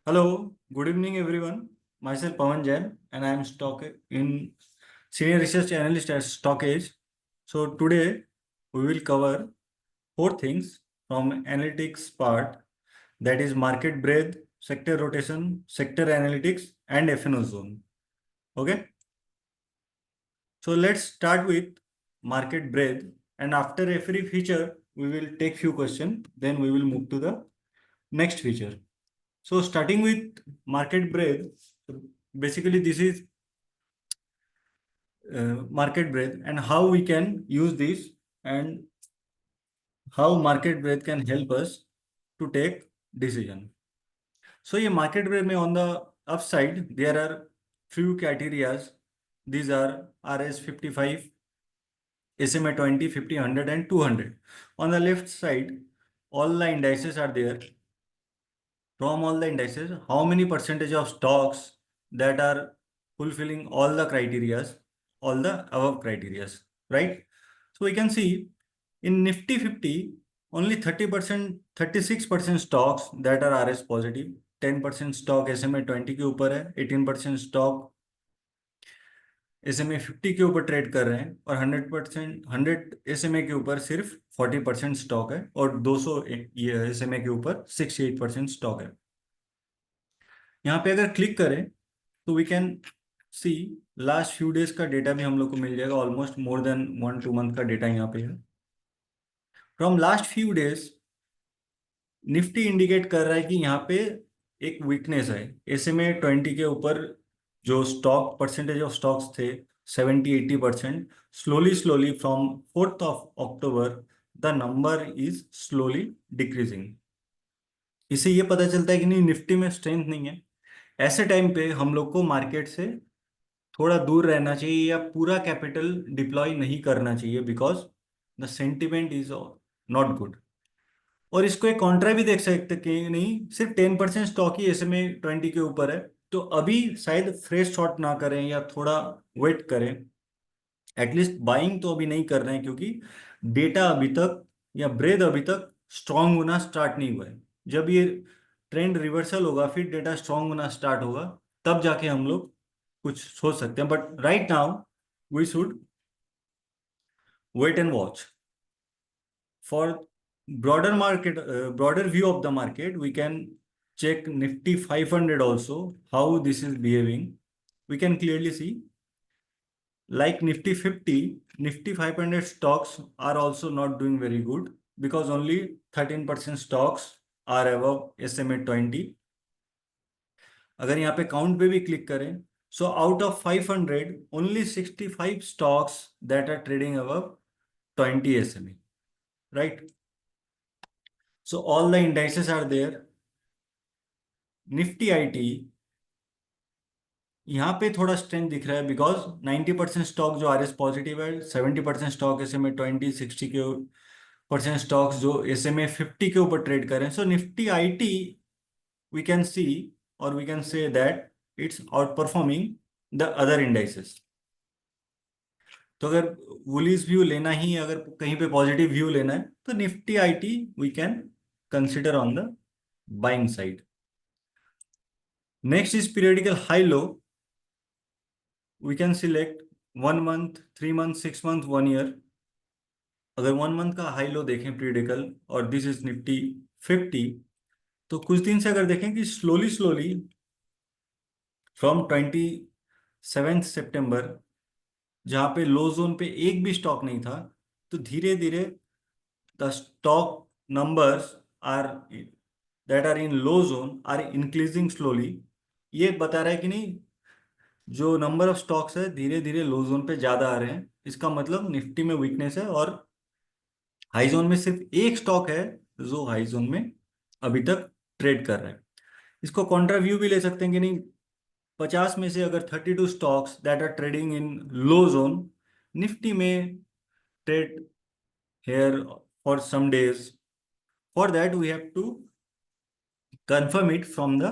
Hello, good evening everyone. Myself Pawan Jain and I am stock in senior research analyst at Stockage. So today we will cover four things from analytics part, that is market breadth, sector rotation, sector analytics and FNO zone. Okay. So let's start with market breadth, and after every feature we will take few questions, then we will move to the next feature. So starting with market breadth, basically this is market breadth and how we can use this, and how market breadth can help us to take decision. So ये market breadth में on the upside there are few criterias. These are RS55, SMA 20, 50, 100 and 200. On the left side, all the indices are there. From all the indices, how many percentage of stocks that are fulfilling all the criterias, all the above criterias, right? So we can see in Nifty 50, only 30%, 36% stocks that are RS positive, 10% stock SMA 20 के ऊपर है, 18% stock SMA 50 के ऊपर trade कर रहे हैं, और 100 SMA के ऊपर सिर्फ 40% स्टॉक है, और 200 SMA के ऊपर 68% स्टॉक है. यहाँ पे अगर क्लिक करें तो we can see last few days का डेटा भी हम लोग को मिल जाएगा. ऑलमोस्ट मोर देन 1-2 मंथ का डेटा यहाँ पे है. From last few days Nifty indicate कर रहा है कि यहाँ पे एक वीकनेस है. SMA 20 के ऊपर जो स्टॉक परसेंटेज ऑफ स्टॉक्स थे 70-80%, slowly slowly from 4th of October the number is slowly decreasing. इससे ये पता चलता है कि नहीं, निफ्टी में स्ट्रेंथ नहीं है. ऐसे टाइम पे हम लोग को मार्केट से थोड़ा दूर रहना चाहिए या पूरा कैपिटल डिप्लॉय नहीं करना चाहिए, because the sentiment is not good. और इसको एक कॉन्ट्रा भी देख सकते कि नहीं, सिर्फ 10% स्टॉक ही SMA 20 के ऊपर है, तो अभी शायद फ्रेश शॉट ना करें या थोड़ा वेट करें. एटलीस्ट बाइंग तो अभी नहीं कर रहे हैं, क्योंकि डेटा अभी तक या ब्रेड अभी तक स्ट्रांग होना स्टार्ट नहीं हुआ है. जब ये ट्रेंड रिवर्सल होगा, फिर डेटा स्ट्रांग होना स्टार्ट होगा, तब जाके हम लोग कुछ सोच सकते हैं. But right now we should wait and watch. For broader market, broader view of the market, we can check Nifty 500 also, how this is behaving. We can clearly see, like Nifty 50, Nifty 500 stocks are also not doing very good, because only 13% stocks are above SMA 20. अगर यहाँ पे count पे भी click करें, so out of 500 only 65 stocks that are trading above 20 SMA, right? So all the indices are there. Nifty IT यहाँ पे थोड़ा strength दिख रहा है, बिकॉज 90% स्टॉक जो RS पॉजिटिव है, 70% स्टॉक SMA 20, 60 के परसेंट स्टॉक्स जो SMA 50 के ऊपर ट्रेड कर रहे हैं. So Nifty IT we can see, और we can say that it's outperforming the other indices. तो अगर वुलिस व्यू लेना ही, अगर कहीं पे पॉजिटिव व्यू लेना है, तो Nifty IT we can consider on the buying side. Next is periodical high low. We can select 1 month, 3 months, 6 months, 1 year. अगर 1 मंथ का हाई लो देखें पीरियडिकल, और दिस इज निफ्टी 50, तो कुछ दिन से अगर देखें कि स्लोली स्लोली फ्रॉम 27 सितंबर, जहाँ पे लो जोन पे एक भी स्टॉक नहीं था, तो धीरे धीरे the stock numbers are that are in low zone are increasing slowly. ये बता रहा है कि नहीं, जो नंबर ऑफ स्टॉक्स है धीरे धीरे लो जोन पे ज्यादा आ रहे हैं. इसका मतलब निफ्टी में वीकनेस है, और हाई जोन में सिर्फ एक स्टॉक है जो हाई जोन में अभी तक ट्रेड कर रहा है. इसको कॉन्ट्रा व्यू भी ले सकते हैं कि नहीं, 50 में से अगर 32 stocks that are trading in low zone, Nifty में trade here for some days. For that we have to confirm it from the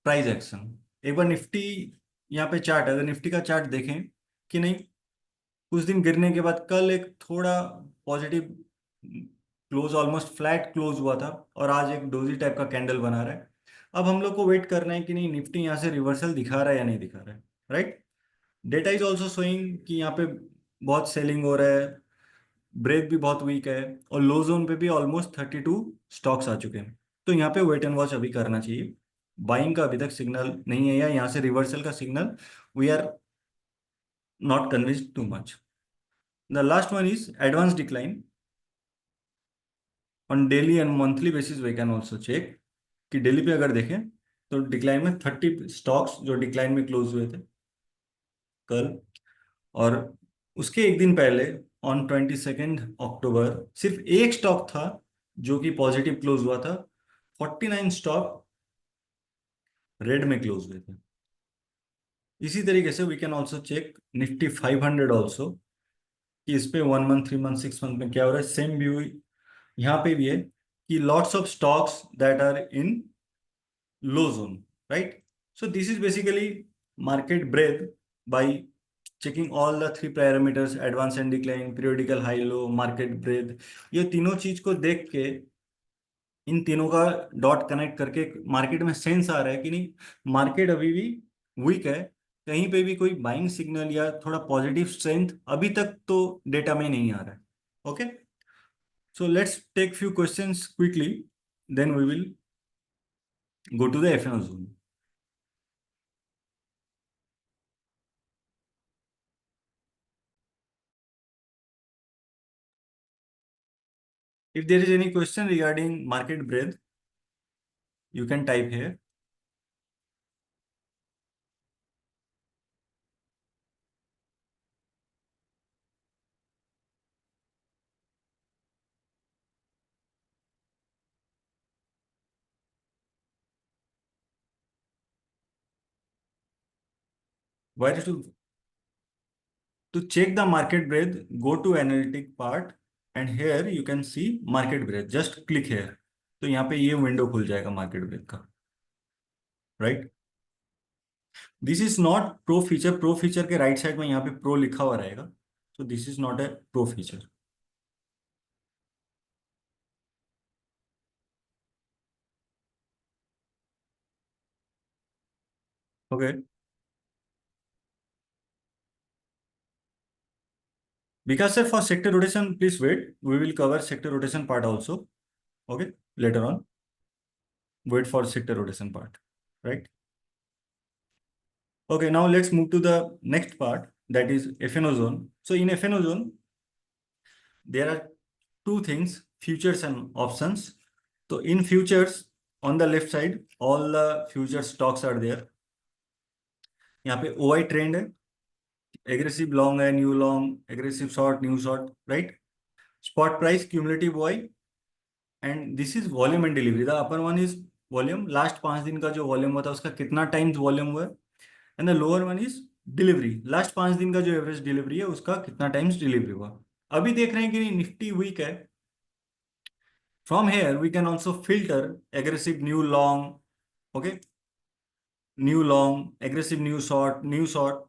price action. एक बार निफ्टी यहाँ पे चार्ट, अगर निफ्टी का चार्ट देखें कि नहीं, कुछ दिन गिरने के बाद कल एक थोड़ा positive close, almost flat close हुआ था, और आज एक डोजी टाइप का कैंडल बना रहा है. अब हम लोग को वेट करना है कि नहीं निफ्टी यहाँ से रिवर्सल दिखा रहा है या नहीं दिखा रहा है, right. Data is also showing कि यहाँ पे बहुत सेलिंग हो रहा है, ब्रेक भी बहुत वीक है, और लो जोन पे भी ऑलमोस्ट 32 स्टॉक्स आ चुके हैं। तो यहाँ पे वेट एंड वॉच अभी करना चाहिए। बाइंग का अभी तक सिग्नल नहीं है, या यहाँ से रिवर्सल का signal we are not convinced too much. The last one is advance decline on daily and monthly basis. We can also check कि डेली पे अगर देखें तो डिक्लाइन में 30 स्टॉक्स जो डिक्लाइन में क्लोज हुए थे कल, और उसके एक दिन पहले ऑन 22 अक्टूबर सिर्फ एक स्टॉक था जो कि पॉजिटिव क्लोज हुआ था। 49 स्टॉक रेड में क्लोज हुए थे। इसी तरीके से we can also check Nifty 500 also, कि इस पे 1 मंथ 3 मंथ 6 मंथ में क्या हो रहा है। सेम व्यू यहाँ पे भी है कि lots of stocks that are in low zone, right? So this is basically market breadth by checking all the three parameters: advance and decline, periodical high low, market breadth। ये तीनों चीज को देख के, इन तीनों का डॉट कनेक्ट करके market में सेंस आ रहा है कि नहीं मार्केट अभी भी वीक है, कहीं पे भी कोई बाइंग सिग्नल या थोड़ा पॉजिटिव स्ट्रेंथ अभी तक तो डेटा में नहीं आ रहा है। Okay, so let's take few questions quickly, then we will go to the FNO zone. If there is any question regarding market breadth, you can type here. Why to check the market breadth, go to analytic part, and here you can see market breadth. Just click here. तो यहाँ पे ये window खुल जाएगा market breath का, right. This is not pro feature. Pro feature के right side में यहाँ पे प्रो लिखा हुआ रहेगा, तो this is not a pro feature. Okay, because sir, for sector rotation, please wait. We will cover sector rotation part also. Okay, later on. Wait for sector rotation part, right? Okay, now let's move to the next part, that is FNO zone. So in FNO zone, there are two things, futures and options. So in futures, on the left side, all the future stocks are there. यहाँ पे OI trend है, aggressive long है, new long, aggressive short, new short, right. Spot price, cumulative OI, and this is volume and delivery. The upper one is volume, last 5 दिन का जो volume हुआ था उसका कितना टाइम्स वॉल्यूम हुआ है, and the lower one is delivery, last 5 दिन का जो एवरेज डिलीवरी है उसका कितना टाइम्स डिलीवरी हुआ। अभी देख रहे हैं कि निफ्टी वीक है। From here we can also filter aggressive new long, okay, new long, aggressive new short, new short.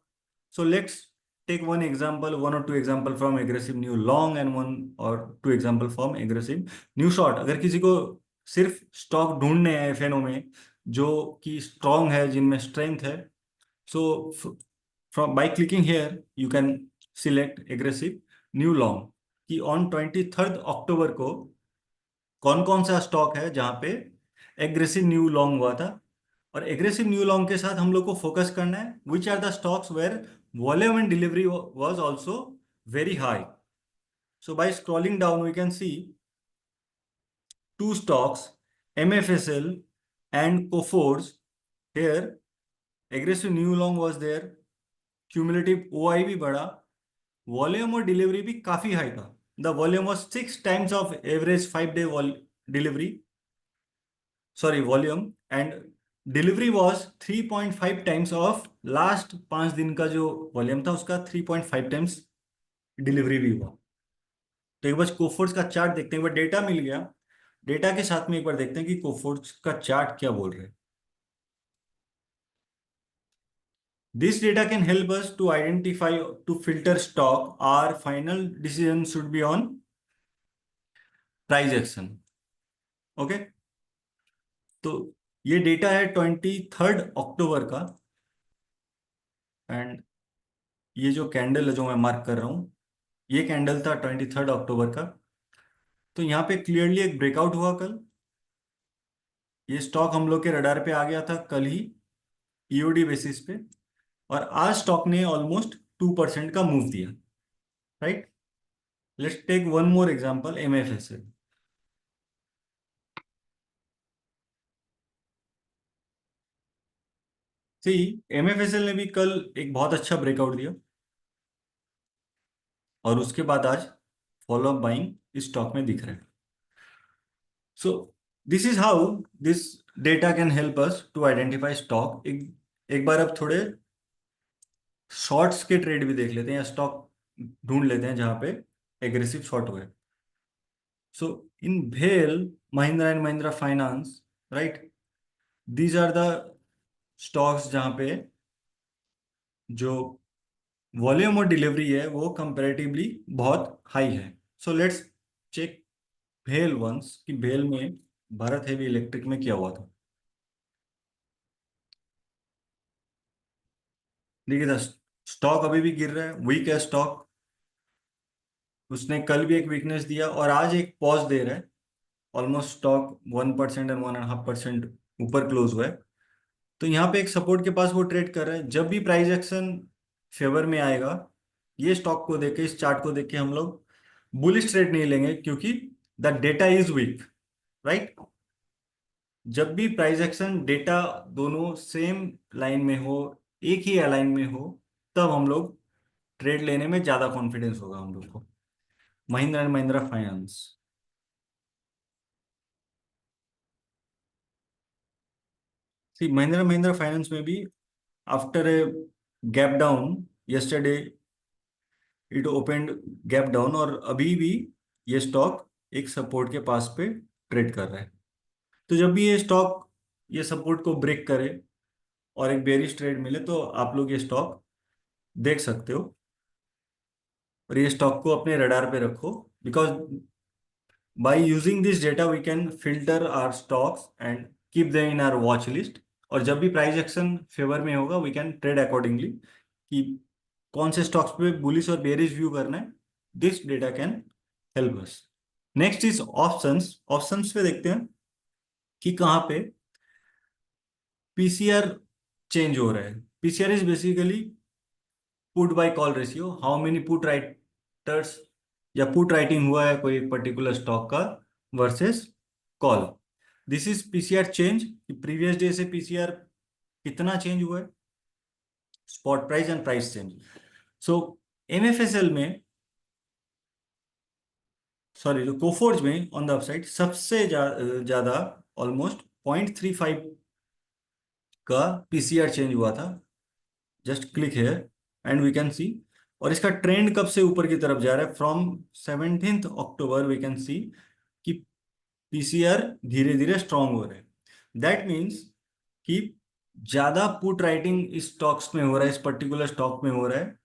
So let's take one or two example from aggressive new long and one or two example from aggressive new short। अगर किसी को सिर्फ stock ढूंढने हैं F&O में जो कि strong है, जिनमें स्ट्रेंथ है, so from by clicking here you can select aggressive new long, कि ऑन 23 अक्टूबर को कौन कौन सा स्टॉक है जहां पे एग्रेसिव न्यू लॉन्ग हुआ था। और एग्रेसिव न्यू लॉन्ग के साथ हम लोग को फोकस करना है which are the stocks where volume and delivery was also very high. So by scrolling down we can see two stocks, MFSL and Coforge. Here, aggressive new long was there, cumulative OI भी बढ़ा, volume और delivery भी काफी high था। The volume was 6 times of average 5 day delivery, sorry volume, and delivery was 3.5 times of last 5 दिन का जो volume था उसका 3.5 times डिलीवरी भी हुआ। तो एक बार कोफोर्स का चार्ट देखते हैं, एक बार डेटा मिल गया, डेटा के साथ में एक बार देखते हैं कि कोफोर्स का चार्ट क्या बोल रहे हैं। This data can help us to identify, to filter stock. Our final decision should be on price action. Okay, तो ये डेटा है 23 अक्टूबर का, एंड ये जो कैंडल है जो मैं मार्क कर रहा हूँ, ये कैंडल था 23 अक्टूबर का। तो यहाँ पे क्लियरली एक ब्रेकआउट हुआ कल। ये स्टॉक हम लोग के रडार पे आ गया था कल ही, ईओडी बेसिस पे, और आज स्टॉक ने ऑलमोस्ट 2% का मूव दिया, right. Let's take one more example, MFSL. See, MFSL ने भी कल एक बहुत अच्छा ब्रेकआउट दिया, और उसके बाद आज फॉलो अप बाइंग इस स्टॉक में दिख रहा है। So this is how this data can help us to identify stock. एक बार अब थोड़े शॉर्ट्स के ट्रेड भी देख लेते हैं, या स्टॉक ढूंढ लेते हैं जहां पे एग्रेसिव शॉर्ट हुए। सो इन भेल, Mahindra and Mahindra Finance, right, these are the stocks जहां पे जो वॉल्यूम और डिलीवरी है वो कंपैरेटिवली बहुत हाई है। सो लेट्स चेक भेल वंस कि भेल में भारत हेवी इलेक्ट्रिक में क्या हुआ था। देखिए, स्टॉक अभी भी गिर रहा है, वीक है स्टॉक। उसने कल भी एक वीकनेस दिया और आज एक पॉज दे रहा है। ऑलमोस्ट स्टॉक 1% एंड 1.5% ऊपर क्लोज हुआ है। तो यहाँ पे एक सपोर्ट के पास वो ट्रेड कर रहा है। जब भी प्राइस एक्शन फेवर में आएगा, ये स्टॉक को देख के, इस चार्ट को देख के हम लोग बुलिश ट्रेड नहीं लेंगे, क्योंकि the data is weak, right. जब भी प्राइस एक्शन डेटा दोनों सेम लाइन में हो, एक ही अलाइन में हो, तब हम लोग ट्रेड लेने में ज्यादा कॉन्फिडेंस होगा हम लोग को। Mahindra and Mahindra Finance. See, Mahindra Mahindra Finance में भी after a gap down yesterday it opened gap down, और अभी भी ये स्टॉक एक सपोर्ट के पास पे ट्रेड कर रहा है। तो जब भी ये स्टॉक ये सपोर्ट को ब्रेक करे और एक बेरिश ट्रेड मिले, तो आप लोग ये स्टॉक देख सकते हो, और ये स्टॉक को अपने रडार पे रखो, because by using this data we can filter our stocks and keep them in our watch list. और जब भी प्राइस एक्शन फेवर में होगा, वी कैन ट्रेड अकॉर्डिंगली कि कौन से स्टॉक्स पे बुलिश और बेरिश व्यू करना है। This data can help us. Next is options. Options पे देखते हैं कि कहाँ पे पीसीआर चेंज हो रहा है। PCR is basically put by call ratio, how many put writers या पुट राइटिंग हुआ है कोई पर्टिकुलर स्टॉक का versus call. This is PCR change, previous day से पीसीआर कितना चेंज हुआ है, spot price and price change. So MFSL में, सॉरी, जो कोफोर्ज में ऑन द अपसाइड सबसे ज्यादा ऑलमोस्ट 0.35 का पीसीआर चेंज हुआ था। Just click here and we can see. और इसका ट्रेंड कब से ऊपर की तरफ जा रहा है, from 17 October we can see कि पीसीआर धीरे धीरे स्ट्रांग हो रहे हैं। दैट मीन्स कि ज्यादा पुट राइटिंग इस स्टॉक्स में हो रहा है, इस पर्टिकुलर स्टॉक में हो रहा है,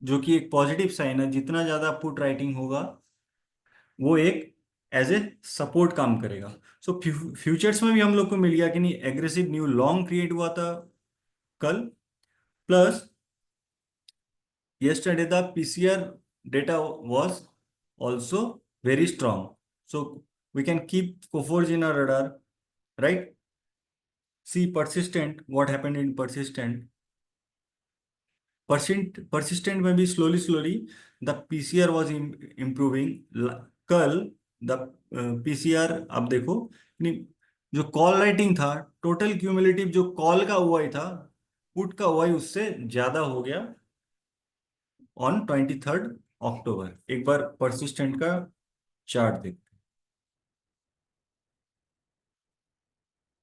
जो कि एक पॉजिटिव साइन है। जितना ज्यादा पुट राइटिंग होगा, वो एक एज ए सपोर्ट काम करेगा। सो फ्यूचर्स में भी हम लोग को मिल गया कि नहीं, एग्रेसिव न्यू लॉन्ग क्रिएट हुआ था कल, plus yesterday the PCR data was also very strong. So we can keep Coforge in our radar, right? See persistent, what happened in persistent? Persistent में भी slowly the PCR was improving. कल the PCR आप देखो, नहीं, जो call writing था, total cumulative जो call का हुआ ही था, पुट का हुआ ही उससे ज्यादा हो गया ऑन 23 अक्टूबर। एक बार परसिस्टेंट का चार्ट देखते हैं।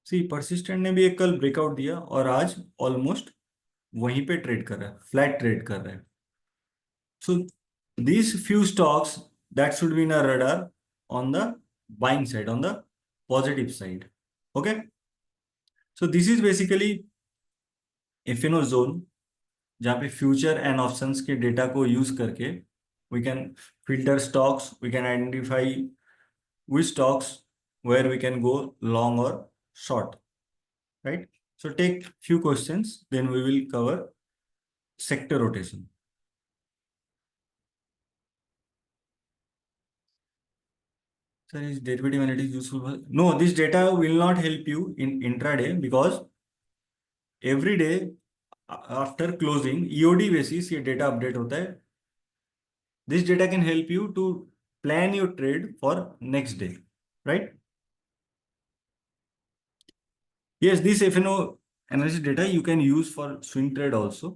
सी, परसिस्टेंट ने भी एक कल ब्रेकआउट दिया और आज ऑलमोस्ट वहीं पे ट्रेड कर रहा है, फ्लैट ट्रेड कर रहा है। So these few stocks that should be in a radar on the buying side, on the positive side. Okay, so this is basically FNO zone, जहाँ पे फ्यूचर एंड ऑप्शंस के data को use करके we can filter stocks, we can identify which stocks where we can go long or short, right? So take few questions, then we will cover sector rotation. Sir, is derivative analytics useful? No, this data will not help you in intraday because every day after closing EOD basis ये data update होता है. This data can help you to plan your trade for next day, right? Yes, this FNO analysis data you can use for swing trade also.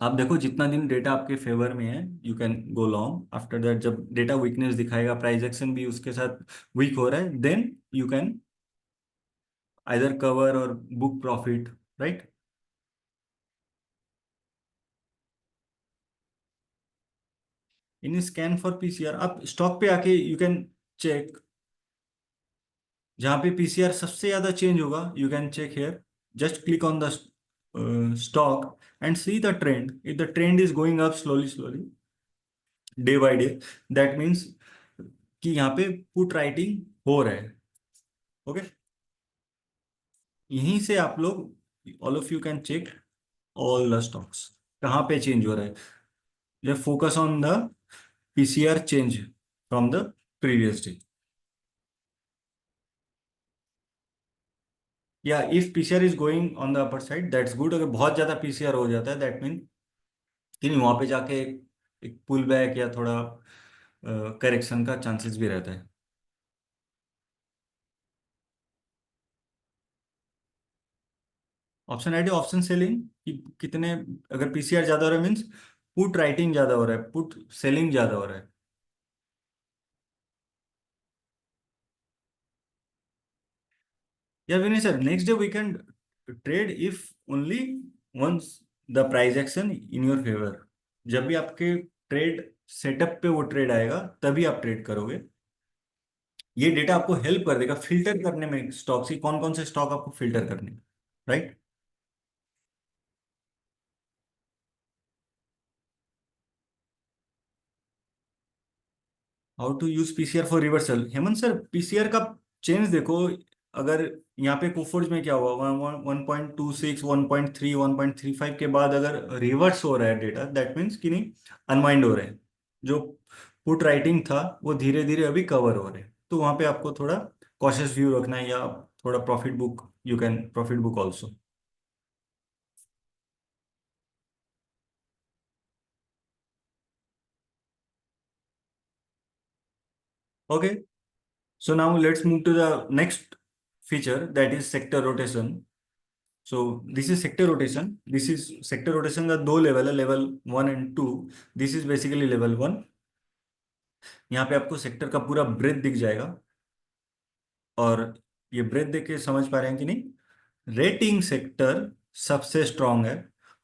आप देखो जितना दिन data आपके favour में है you can go long. After that जब data weakness दिखाएगा, price action भी उसके साथ वीक हो रहा है, then you can either cover और book profit, right? In scan for PCR आप स्टॉक पे आके यू कैन चेक. जहां पे पीसीआर सबसे ज्यादा चेंज होगा you can check here. Just click on the stock and see the trend. If the trend is going up slowly slowly day by day, that means कि यहाँ पे put writing हो रहा है. ओके, यहीं से आप लोग all of you can check all the stocks कहाँ पे चेंज हो रहा है. जब focus on the PCR change from the previous day. या if PCR is going on the upper side that's good. अगर बहुत ज्यादा पीसीआर हो जाता है दैट मीन कि नहीं, वहां पे जाके एक पुल बैक या थोड़ा करेक्शन का चांसेस भी रहता है. ऑप्शन आईडी ऑप्शन सेलिंग कि कितने, अगर पीसीआर ज्यादा हो रहा है मीन्स पुट राइटिंग ज्यादा हो रहा है, पुट सेलिंग ज्यादा हो रहा है. या Vinay sir, next day we can trade if only once the price action in your favour. जब भी आपके ट्रेड सेटअप पे वो ट्रेड आएगा तभी आप ट्रेड करोगे. ये डेटा आपको हेल्प कर देगा फिल्टर करने में स्टॉक्स की, कौन कौन से स्टॉक आपको फिल्टर करने, right? How to use PCR for reversal. Hemant sir, PCR का चेंज देखो. अगर यहाँ पे कोफोर्ज में क्या हुआ, 1.26, 1.3, 1.35 के बाद अगर रिवर्स हो रहा है डेटा, दैट मीन्स कि नहीं, अनवाइंड हो रहे हैं. जो पुट राइटिंग था वो धीरे धीरे अभी कवर हो रहे हैं. तो वहां पे आपको थोड़ा कॉशियस व्यू रखना है, या थोड़ा profit book, you can profit book also. Okay, so now let's move to the next feature, that is sector rotation. So this is sector rotation. This is sector rotation का दो level है, level 1 and 2. This is basically level 1. यहाँ पे आपको sector का पूरा breath दिख जाएगा. और ये ब्रेथ देख के समझ पा रहे हैं कि नहीं, रेटिंग सेक्टर सबसे स्ट्रांग है.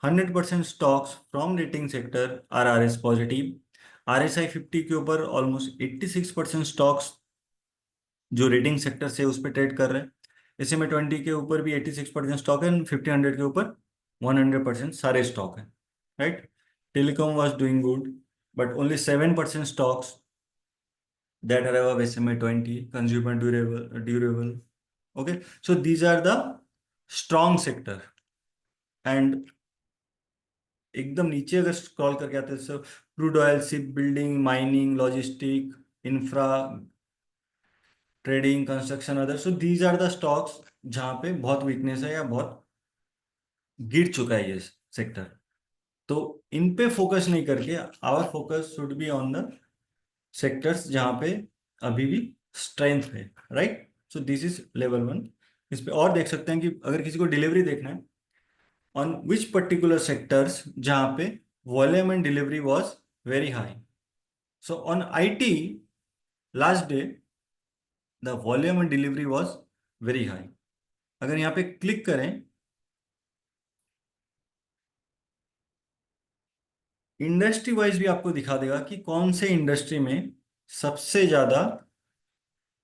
100% stocks from rating sector are R S positive. RSI 50 के ऊपर ऑलमोस्ट 86% स्टॉक्स जो रेटिंग सेक्टर से उस पर ट्रेड कर रहे हैं. SMA 20 के ऊपर भी 86% स्टॉक है. 50-100 के ऊपर 100% सारे स्टॉक हैं, right? Telecom was doing good, but only 7% stocks that are above SMA 20. Consumer durable. Okay, so these are the strong sector. And एकदम नीचे अगर स्क्रॉल करके आते हैं, so crude oil, ship building, mining, logistic, infra, trading, construction, other. So these are the stocks जहां पे बहुत weakness है या बहुत गिर चुका है ये सेक्टर. तो इन पे फोकस नहीं करके our focus should be on the sectors जहां पे अभी भी स्ट्रेंथ है, right? So this is level 1. इस पे और देख सकते हैं कि अगर किसी को डिलीवरी देखना है, ऑन विच पर्टिकुलर सेक्टर्स जहां पे volume and delivery was very high. So on IT last day the volume and delivery was very high. अगर यहाँ पे क्लिक करें, इंडस्ट्री वाइज भी आपको दिखा देगा कि कौन से इंडस्ट्री में सबसे ज्यादा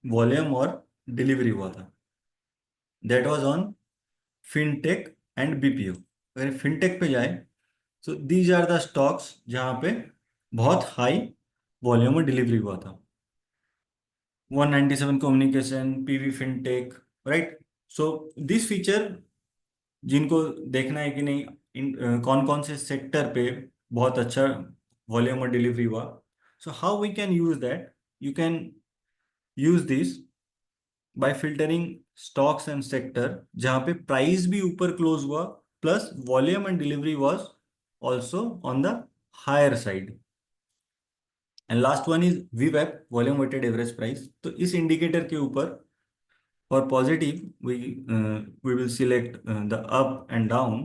वॉल्यूम और डिलीवरी हुआ था. That was on fintech and BPO. अगर फिनटेक पे जाए, so these are the stocks जहां पे बहुत हाई वॉल्यूम और डिलीवरी हुआ था. 197 communication, PV fintech, right. So this feature जिनको देखना है कि नहीं कौन कौन से सेक्टर पे बहुत अच्छा वॉल्यूम और डिलीवरी हुआ, so how we can use that, you can use this by filtering stocks and sector जहां पे प्राइस भी ऊपर क्लोज हुआ plus volume and delivery was also on the higher side. And last one is वीवैप, volume weighted average price. तो इस indicator के ऊपर for positive, we will select the up and down.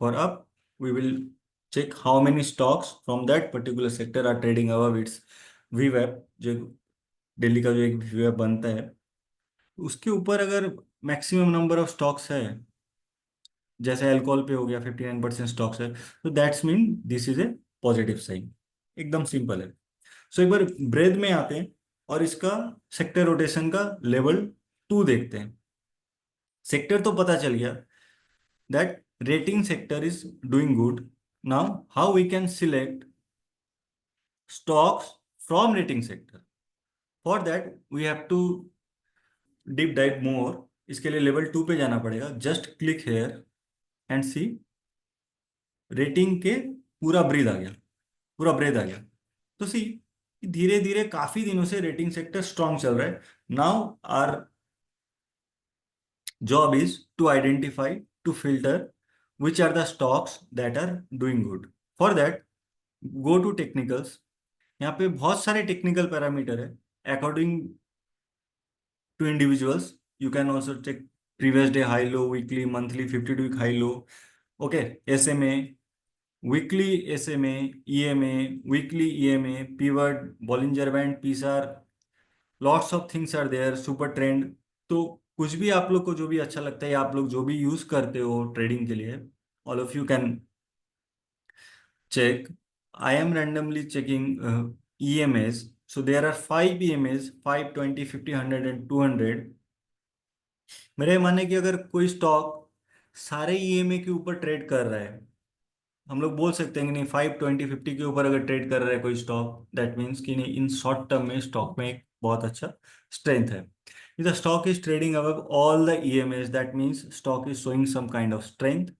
For up, we will check how many stocks from that particular sector are trading above its VWAP, जो daily का जो एक VWAP बनता है उसके ऊपर अगर मैक्सिमम नंबर ऑफ स्टॉक्स है, जैसे अल्कोहल पे हो गया 59% स्टॉक्स है, तो that's mean this is a positive sign. एकदम सिंपल है। सो एक बार ब्रेथ में आते हैं और इसका सेक्टर रोटेशन का लेवल 2 देखते हैं। सेक्टर तो पता चल गया that rating sector is doing good. Now, how we can select stocks from rating sector? For that, we have to deep dive more. इसके लिए लेवल 2 पे जाना पड़ेगा। Just click here and see rating के पूरा ब्रीद आ गया, पूरा breathe आ गया। तो सी धीरे धीरे काफी दिनों से रेटिंग सेक्टर स्ट्रांग चल रहा है। Now our job is to identify, to filter which are the stocks that are doing good. For that, go to technicals। यहाँ पे बहुत सारे टेक्निकल पैरामीटर है according to individuals. You can also check previous day high low, weekly, monthly, 52 week high low. Okay, SMA, weekly SMA, EMA, weekly EMA, pivot, Bollinger band, PSAR, lots of things are there, super trend. तो कुछ भी आप लोग को जो भी अच्छा लगता है, आप लोग जो भी यूज करते हो ट्रेडिंग के लिए, all of you can check. I am randomly checking EMAs. So there are 5 EMAs, 5, 20, 50, 100 and 200। मेरा ये मानना है कि अगर कोई स्टॉक सारे ईएमए के ऊपर ट्रेड कर रहा है, हम लोग बोल सकते हैं कि नहीं 5, 20, 50 के ऊपर अगर ट्रेड कर रहा है कोई स्टॉक, दैट मीन्स कि नहीं इन शॉर्ट टर्म में स्टॉक में एक बहुत अच्छा स्ट्रेंथ है। If the stock is trading above all the EMAs, that means stock is showing some kind of strength।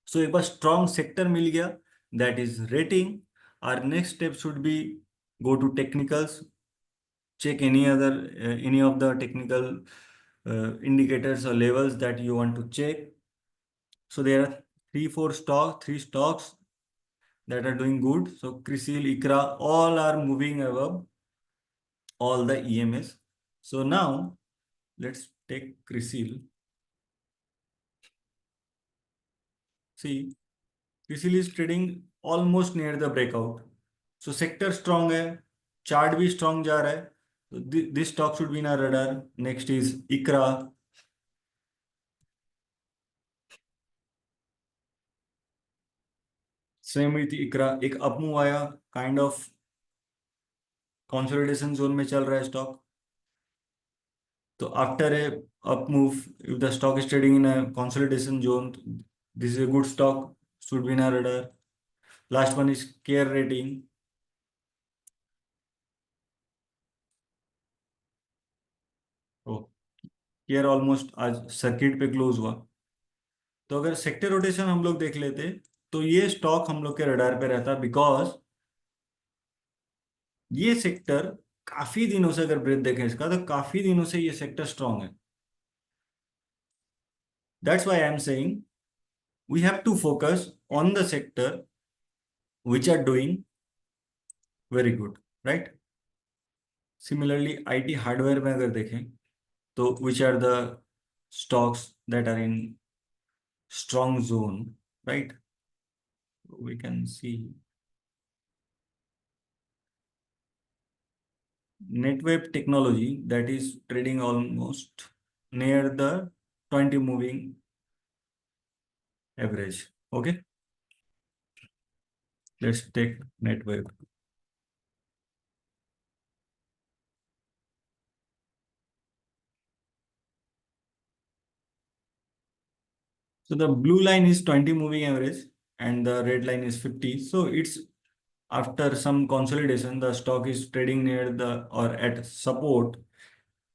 सो एक बार स्ट्रॉन्ग सेक्टर मिल गया, that is rating. Our next step should be go to technicals, check any of the technical indicators or levels that you want to check। So there are three stocks that are doing good, so Crisil, ICRA, all are moving above all the EMS। So now let's take Crisil। See, Crisil is trading almost near the breakout। So sector strong है, chart भी strong जा रहा है, तो this stock should be in our radar. Next is ICRA. Same with ICRA, एक upmove आया, kind of consolidation zone में चल रहा है स्टॉक। तो after a upmove, if the stock is trading in a consolidation zone, this is a good stock, should be in our radar. Last one is Care rating. Oh, Care almost आज circuit पे close हुआ। तो अगर sector rotation हम लोग देख लेते तो ये स्टॉक हम लोग के रडार पे रहता, बिकॉज ये सेक्टर काफी दिनों से, अगर ब्रेथ देखें इसका, तो काफी दिनों से ये सेक्टर स्ट्रांग है। That's why I am saying we have to focus on the sector which are doing very good, right. Similarly IT hardware में अगर देखें तो which are the stocks that are in strong zone, right. We can see Netweb technology, that is trading almost near the 20 moving average। Okay, let's take Netweb। So the blue line is 20 moving average and the red line is 50। So it's after some consolidation, the stock is trading near the or at support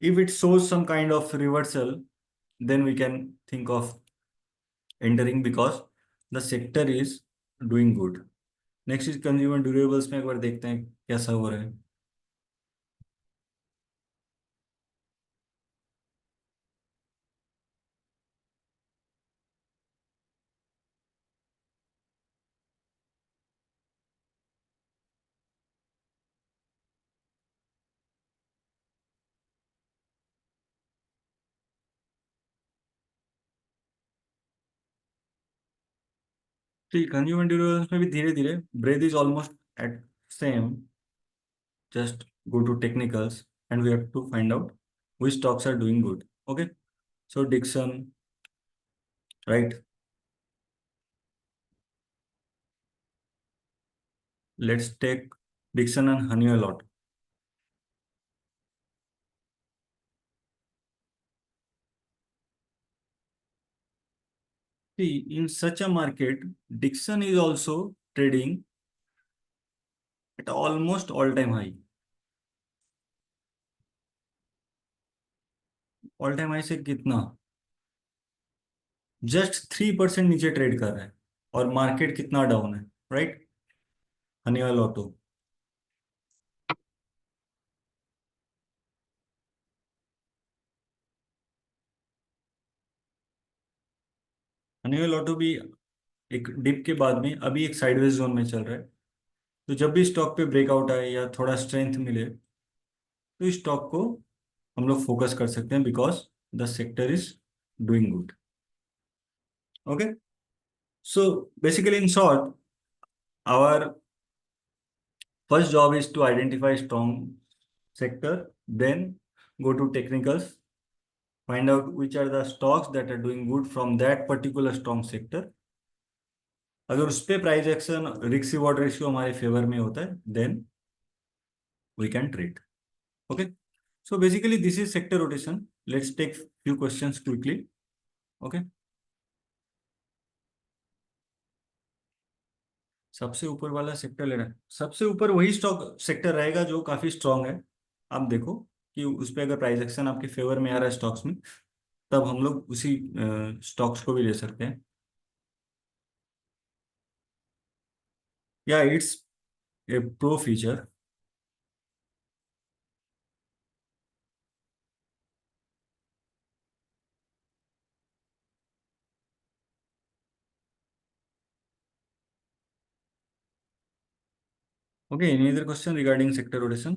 If it shows some kind of reversal, then we can think of entering because the sector is doing good. Next is consumer durables में एक बार देखते हैं कैसा हो रहा है. तो consumer durables में भी धीरे धीरे breadth is almost at same. Just go to technicals and we have to find out which stocks are doing good. Okay, so Dixon, right? Let's take Dixon and Honeywell Auto. See, in such a market, Dixon is also trading at almost all-time high. All-time high से कितना? Just 3% नीचे trade कर रहा है और market कितना down है, right? Honeywell auto. Honeywell auto भी एक डिप के बाद में अभी एक साइडवेज जोन में चल रहा है. तो जब भी स्टॉक पे ब्रेकआउट आए या थोड़ा स्ट्रेंथ मिले तो इस स्टॉक को हम लोग फोकस कर सकते हैं because the sector is doing good. Okay, so basically in short, our first job is to identify strong sector, then go to technicals, find out which are the stocks that are doing good from that particular strong sector. अगर उस पे price action risk reward ratio हमारे favour में होता है then we can trade. Okay, so basically this is sector rotation. Let's take few questions quickly. Okay, सबसे ऊपर वाला सेक्टर लेना है. सबसे ऊपर वही स्टॉक सेक्टर रहेगा जो काफी स्ट्रांग है. आप देखो कि उस पे अगर प्राइस एक्शन आपके फेवर में आ रहा है स्टॉक्स में, तब हम लोग उसी स्टॉक्स को भी ले सकते हैं. या it's a pro feature. Okay, any other question regarding sector rotation?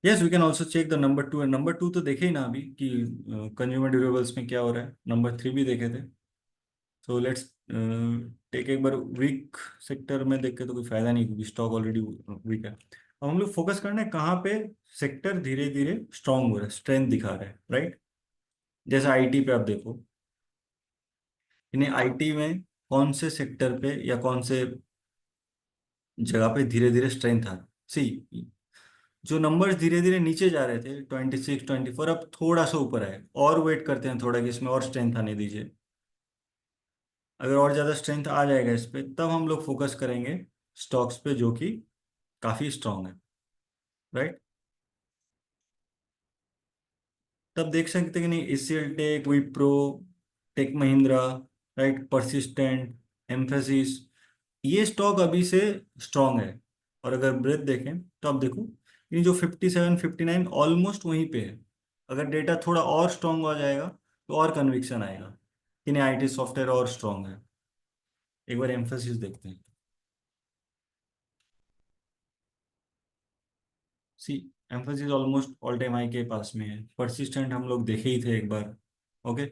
Yes, we can also check the number two. And number two तो देखे ही ना अभी कि कंज्यूमर ड्यूरेबल्स में क्या हो रहा है. नंबर थ्री भी देखे थे. सो लेट्स टेक एक बार वीक सेक्टर में देख के तो कोई फायदा नहीं क्योंकि स्टॉक ऑलरेडी वीक है. अब हम लोग फोकस करना है कहाँ पे सेक्टर धीरे धीरे स्ट्रांग हो रहा है, स्ट्रेंथ दिखा रहा है, राइट? जैसे आईटी पे आप देखो, इन्हें आईटी में कौन से सेक्टर पे या कौन से जगह पे धीरे धीरे स्ट्रेंथ आ. सी, जो नंबर्स धीरे धीरे नीचे जा रहे थे 26 24, अब थोड़ा सा ऊपर आए. और वेट करते हैं थोड़ा कि इसमें और स्ट्रेंथ आने दीजिए. अगर और ज़्यादा स्ट्रेंथ आ जाएगा इस पे तब हम लोग फोकस करेंगे स्टॉक्स पे जो कि काफ़ी स्ट्रांग है, राइट? तब देख सकते हैं कि नहीं, HCL Tech, Wipro, Tech Mahindra, right, Persistent, Mphasis, ये स्टॉक अभी से स्ट्रांग है. और अगर ब्रेथ देखें तो आप देखो ये जो 57 59 ऑलमोस्ट वहीं पे है. अगर डेटा थोड़ा और स्ट्रांग हो जाएगा तो और कन्विक्शन आएगा कि नहीं आईटी सॉफ्टवेयर और स्ट्रांग है. एक बार एम्फेसिस देखते हैं. See, Mphasis almost all time high के पास में है. परसिस्टेंट हम लोग देखे ही थे एक बार. Okay,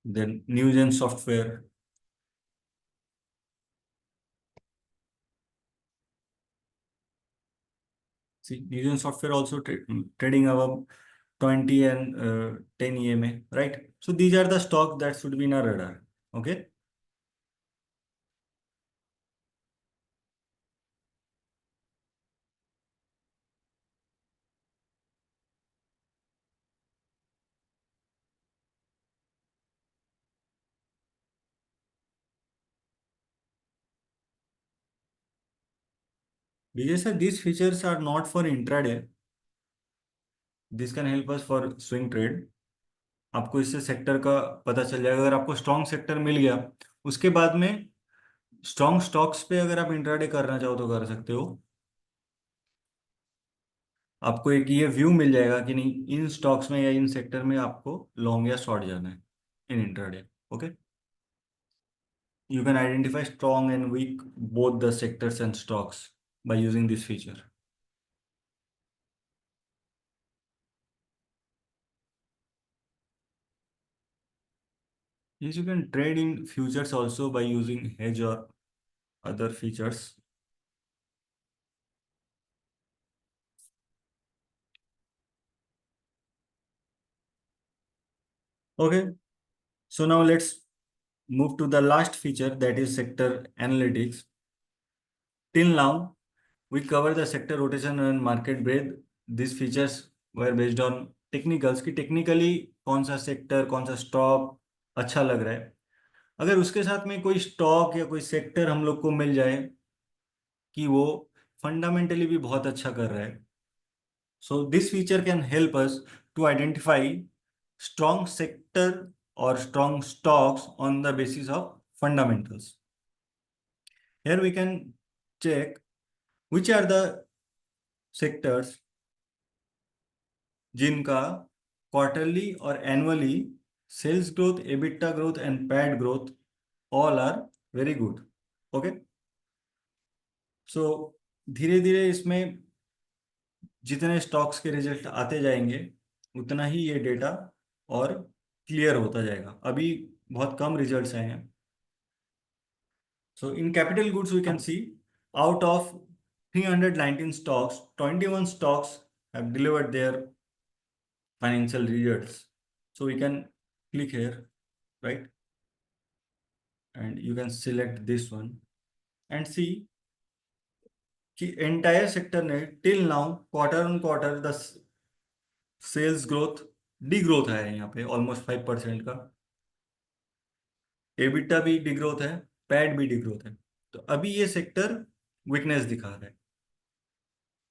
then Newgen software. See, Newgen software also trading अब 20 and 10 EMA, right? So these are the stocks that should be in our radar. Okay. Vijay sir, these features are not for intraday. This can help us for swing trade. आपको इससे sector का पता चल जाएगा। अगर आपको strong sector मिल गया, उसके बाद में स्ट्रॉन्ग स्टॉक्स पे अगर आप इंट्राडे करना चाहो तो कर सकते हो। आपको एक ये व्यू मिल जाएगा कि नहीं, इन स्टॉक्स में या इन सेक्टर में आपको लॉन्ग या शॉर्ट जाना है in intraday. Okay, you can identify strong and weak both the sectors and stocks by using this feature. Yes, you can trade in futures also by using hedge or other features. Okay, so now let's move to the last feature, that is sector analytics. Till now, we cover the sector rotation and market breadth. These features were based on technicals कि technically कौन सा sector कौन सा stock अच्छा लग रहा है। अगर उसके साथ में कोई स्टॉक या कोई सेक्टर हम लोग को मिल जाए कि वो फंडामेंटली भी बहुत अच्छा कर रहा है, so this feature can help us to identify strong sector और strong stocks on the basis of fundamentals. Here we can check which are the sectors जिनका क्वार्टरली और annually sales growth, EBITDA growth and PAT growth all are very good. Okay, so धीरे धीरे इसमें जितने stocks के result आते जाएंगे उतना ही ये डेटा और क्लियर होता जाएगा। अभी बहुत कम रिजल्ट्स आए हैं। So in capital goods we can see out of 319 stocks, 21 stocks have delivered their financial results. So we can click here, right? And you can select this one and see कि entire sector ने till now quarter on quarter the sales growth D growth है यहाँ पे almost 5% का, EBITDA भी degrowth है, PAT भी degrowth है। तो अभी ये सेक्टर वीकनेस दिखा रहा है,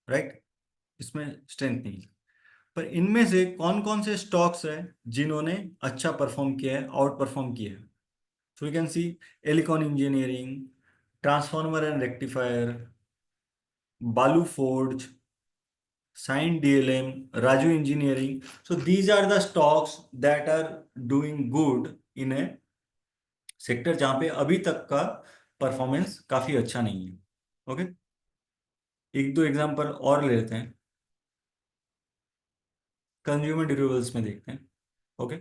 राइट? इसमें स्ट्रेंथ नहीं है। पर इनमें से कौन कौन से स्टॉक्स हैं जिन्होंने अच्छा परफॉर्म किया है, आउट परफॉर्म किया है? So you can see Elecon engineering, transformer and rectifier, Balu forge, Cyient DLM, Raju engineering. So these are the stocks that are doing good in a sector जहां पे अभी तक का परफॉर्मेंस काफी अच्छा नहीं है। ओके, एक दो एग्जांपल और ले लेते हैं। कंज्यूमर ड्यूरेबल्स में देखते हैं। Okay,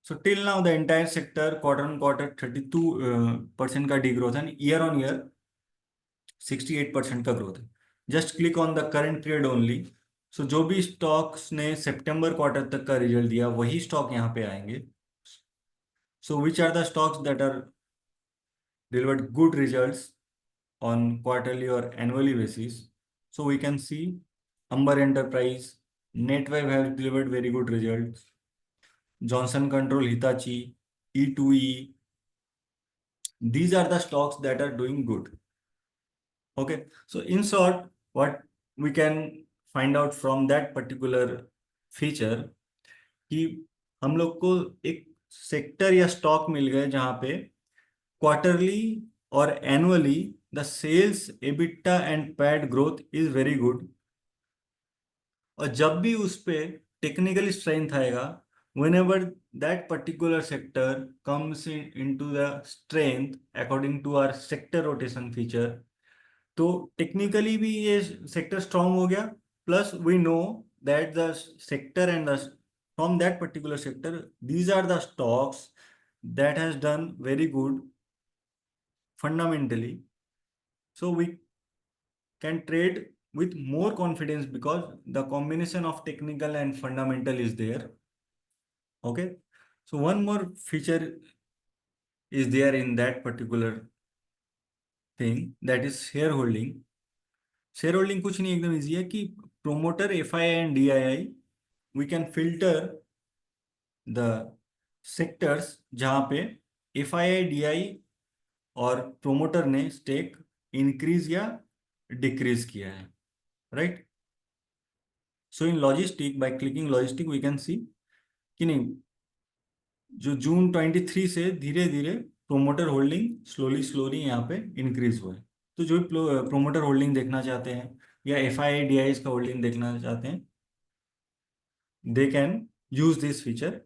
so till now the entire sector quarter on quarter 32% का डी ग्रोथ है, ईयर ऑन ईयर 68% का ग्रोथ है। Just click on the current period only. So जो भी स्टॉक्स ने सितंबर क्वार्टर तक का रिजल्ट दिया वही स्टॉक यहाँ पे आएंगे। So which are the stocks that are delivered good results on quarterly or annually basis? So we can see Amber Enterprise, NetWeb has delivered very good results. Johnson Control, Hitachi, E2E. These are the stocks that are doing good. Okay, so in short, what we can find out from that particular feature कि हम लोग को एक sector या stock मिल गए जहां पे quarterly और annually the sales, EBITDA and PAT growth is very good. और जब भी उस पे टेक्निकल स्ट्रेंथ आएगा, whenever that particular sector comes into the strength according to our sector rotation feature, तो टेक्निकली भी ये सेक्टर स्ट्रांग हो गया। Plus we know that the sector and the from that particular sector these are the stocks that has done very good fundamentally. So we can trade with more confidence because the combination of technical and fundamental is there. Okay, so one more feature is there in that particular thing, that is shareholding. Shareholding कुछ नहीं, एकदम easy है कि promoter, FII and DII, we can filter the sectors जहाँ पे FII DI और promoter ने stake increase या डिक्रीज किया है, right. So in logistic, by clicking logistic we can see कि नहीं, जो जून 23 से धीरे धीरे प्रोमोटर होल्डिंग स्लोली स्लोली यहाँ पे इंक्रीज हुआ है। तो जो प्रोमोटर होल्डिंग देखना चाहते हैं या F I I D I का होल्डिंग देखना चाहते हैं, they can use this feature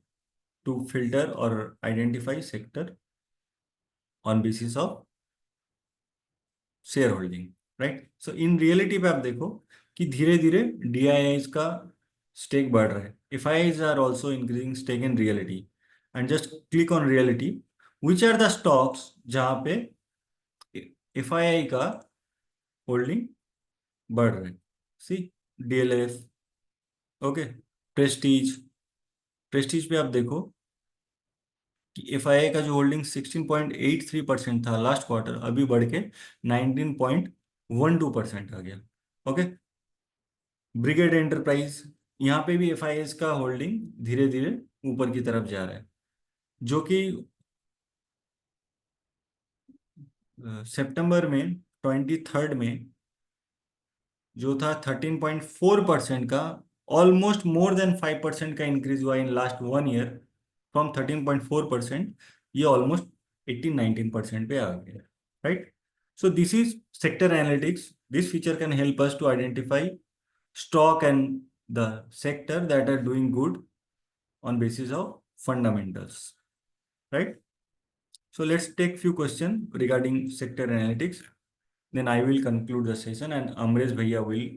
to filter और identify sector on basis of share holding, right. So in realty पे आप देखो कि धीरे धीरे डीआईआईज का स्टेक बढ़ रहा है, F I Is are also increasing stake in realty. And just click on realty, which are the stocks जहां पे एफ आई आई का होल्डिंग बढ़ रहा है। सी, डीएलएफ, ओके, प्रेस्टीज। प्रेस्टीज पे आप देखो कि एफ आई आई का जो होल्डिंग 16.83% था लास्ट क्वार्टर, अभी बढ़ के 19.12% आ गया। ओके, ब्रिगेड एंटरप्राइज, यहाँ पे भी एफ आई एस का होल्डिंग धीरे धीरे ऊपर की तरफ जा रहा है, जो कि सितंबर में 23 में जो था 13.4% का, ऑलमोस्ट मोर देन 5% का इंक्रीज हुआ इन लास्ट 1 ईयर। फ्रॉम 13.4% ये ऑलमोस्ट 18-19% पे आ गया, right. So this is sector analytics. This feature can help us to identify stock and the sector that are doing good on basis of fundamentals, right? So let's take few questions regarding sector analytics, then I will conclude the session and Amresh bhaiya will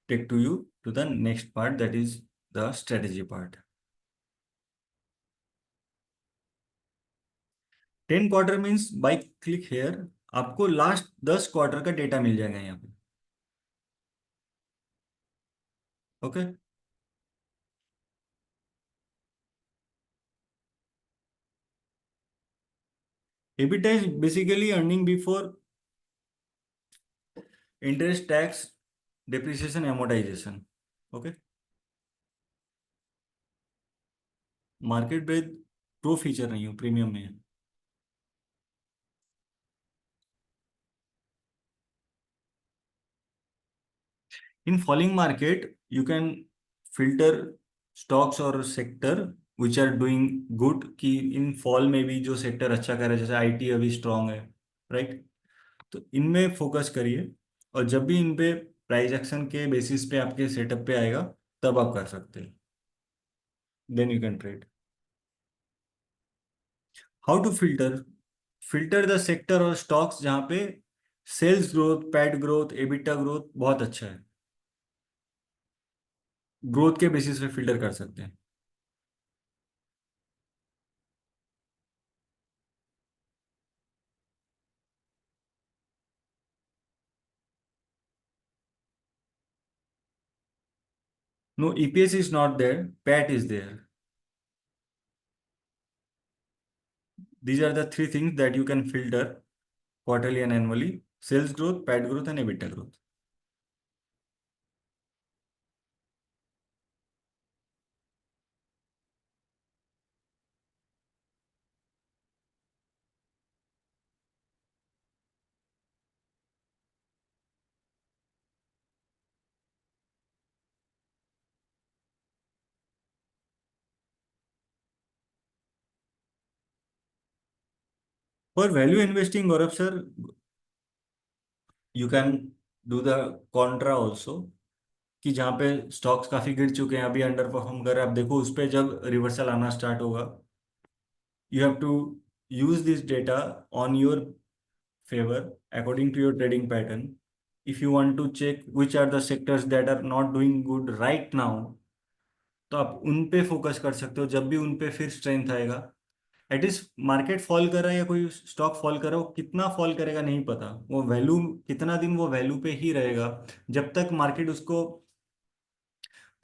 take to you to the next part, that is the strategy part. 10 quarter means by click here आपको last 10 quarter का data मिल जाएगा यहाँ पे, okay. EBITDA is basically earning before interest, tax, depreciation, amortization, okay। Market breadth pro feature नहीं हो, premium में है। In falling market you can filter stocks और sector which are doing good, कि इन फॉल में भी जो सेक्टर अच्छा कर रहा है, जैसे आईटी अभी स्ट्रांग है, राइट। तो इनमें फोकस करिए, और जब भी इन पे प्राइस एक्शन के बेसिस पे आपके सेटअप पे आएगा तब आप कर सकते हैं, then you can trade. How to filter, filter the sector और स्टॉक्स जहाँ पे sales growth, PAT growth, EBITDA growth बहुत अच्छा है, ग्रोथ के बेसिस पे फिल्टर कर सकते हैं। No, EPS is not there, PAT is there. These are the three things that you can filter quarterly and annually: sales growth, PAT growth, and EBITDA growth. For value investing, Gaurav sir, you can do the contra also, कि जहाँ पे stocks काफी गिर चुके हैं, अभी under perform कर रहे हैं, आप देखो उस पे जब रिवर्सल आना स्टार्ट होगा, you have to use this data on your favor according to your trading pattern. If you want to check which are the sectors that are not doing good right now, तो आप उन पे focus कर सकते हो, जब भी उन पे फिर स्ट्रेंथ आएगा। एटलीस्ट मार्केट फॉल कर रहा है या कोई स्टॉक फॉल कर रहा है, वो कितना फॉल करेगा नहीं पता, वो वैल्यू कितना दिन वो वैल्यू पे ही रहेगा, जब तक मार्केट उसको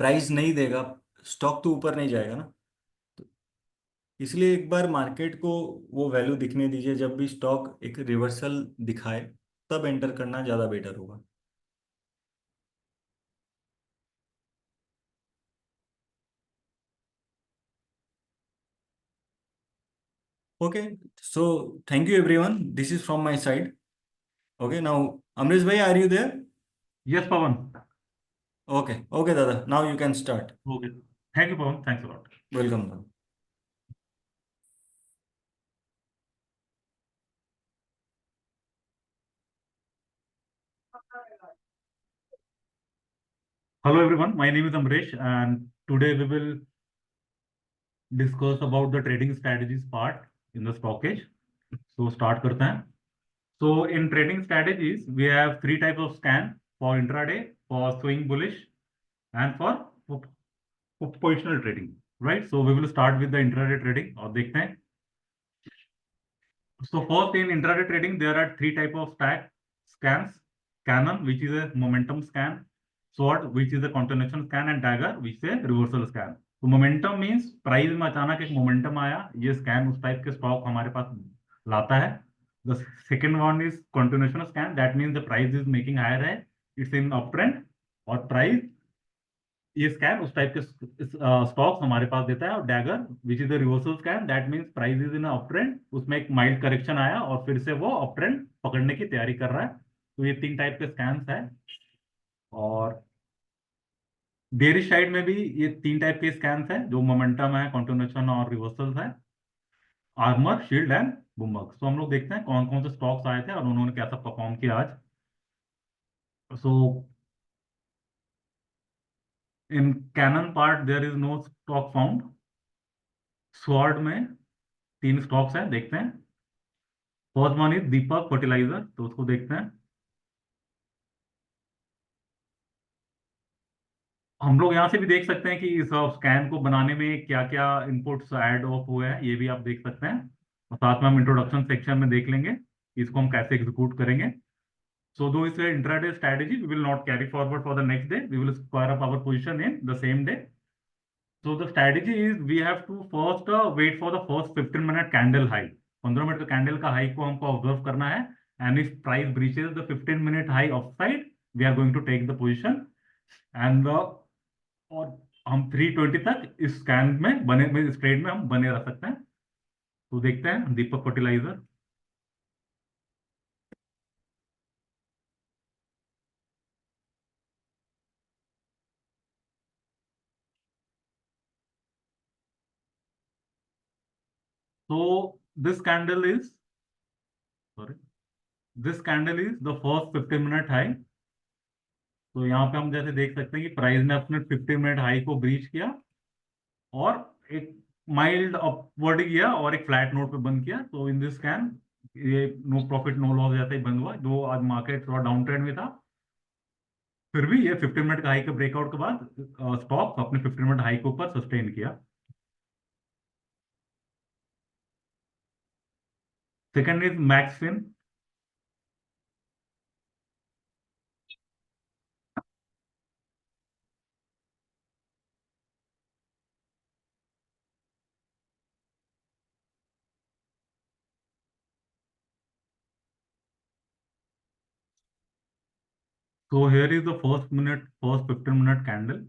प्राइस नहीं देगा स्टॉक तो ऊपर नहीं जाएगा ना। तो इसलिए एक बार मार्केट को वो वैल्यू दिखने दीजिए, जब भी स्टॉक एक रिवर्सल दिखाए तब एंटर करना ज़्यादा बेटर होगा। Okay, so thank you everyone, this is from my side. Okay, now Amrish भाई, are you there? Yes, Pawan. Okay okay दादा, now you can start. Okay. Thank you, Pawan. Thanks a lot. Welcome दादा। Hello, everyone. My name is Amresh, and today we will discuss about the trading strategies part in the stock exchange. So, start करते हैं. So, in trading strategies, we have three types of scan for intraday, for swing bullish, and for positional trading. Right. So, we will start with the intraday trading. और देखते हैं. So, first in intraday trading, there are three types of scans. Cannon, which is a momentum scan. Sword, which is a continuation scan, and dagger, which is a reversal scan. तो momentum means price में अचानक एक momentum आया, ये scan उस type के stock हमारे पास लाता है. The second one is continuation scan, that means the price is making higher है, इट्स इन अप ट्रेंड, और प्राइस ये स्कैन उस टाइप के स्टॉक्स हमारे पास देता है. और dagger which is the reversal scan, that means price is in up trend, उसमें एक माइल्ड करेक्शन आया और फिर से वो अप ट्रेंड पकड़ने की तैयारी कर रहा है. तो ये तीन टाइप के स्कैन्स है. और बेरिश साइड में भी ये तीन टाइप के स्कैन्स है, जो मोमेंटम है, कंटिन्यूएशन और रिवर्सल्स है. आर्मर, शील्ड एंड बुमबक. तो हम लोग देखते हैं कौन कौन से स्टॉक्स आए थे और उन्होंने कैसा परफॉर्म किया आज. So in cannon part there is no stock found. Sword में तीन स्टॉक्स हैं, देखते हैं. First one is Deepak fertiliser, तो उसको देखते हैं. हम लोग यहाँ से भी देख सकते हैं कि इस स्कैन को बनाने में क्या क्या इनपुट्स ऐड ऑफ हुए हैं, ये भी आप देख सकते हैं. और साथ में हम इंट्रोडक्शन सेक्शन में देख लेंगे इसको हम कैसे एग्जीक्यूट करेंगे. सो दो is intraday strategy, we will not carry forward for the next day, we will square up our position in the same day. So the strategy is we have to first wait for the first 15-minute candle high. 15 minute का candle का high को हमको observe करना है. And if price breaches the 15-minute high of side, we are going to take the position. And और हम 320 तक इस स्कैन में बने में इस ट्रेड में हम बने रह सकते हैं. तो देखते हैं दीपक फर्टिलाइजर. तो this candle is sorry this candle is the first 15-minute high. तो यहाँ पे हम जैसे देख सकते हैं कि प्राइस ने अपने 15-minute हाई को ब्रीच किया और एक माइल्ड अपवर्ड किया और एक फ्लैट नोट पे बंद किया. तो इन दिस कैन ये नो प्रॉफिट नो लॉस जैसा ही बंद हुआ, जो आज मार्केट थोड़ा डाउन ट्रेंड में था. फिर भी ये 15 मिनट का हाई के ब्रेकआउट के बाद स्टॉक अपने 15 मिनट हाई के ऊपर सस्टेन किया. Second is Maxfin. तो here is the first 15 minute candle.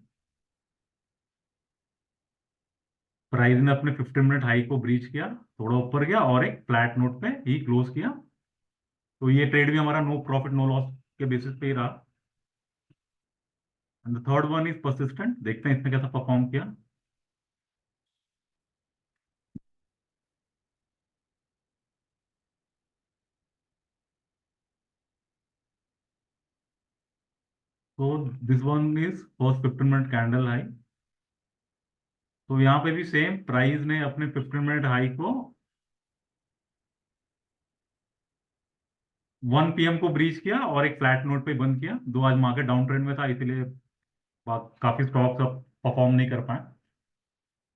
Price ने अपने 15 मिनट हाई को ब्रीच किया, थोड़ा ऊपर गया और एक फ्लैट नोट पे ही क्लोज किया. तो ये ट्रेड भी हमारा नो प्रॉफिट नो लॉस के बेसिस पे ही रहा. And the third one is persistent, देखते हैं इसने कैसा परफॉर्म किया. तो this one is first 15 minute candle high. तो यहाँ पे भी सेम प्राइस ने अपने 15 मिनट हाई को 1 PM को ब्रीच किया और एक फ्लैट नोट पे बंद किया. दो आज मार्केट डाउन ट्रेंड में था, इसीलिए काफी स्टॉक्स अब परफॉर्म नहीं कर पाए.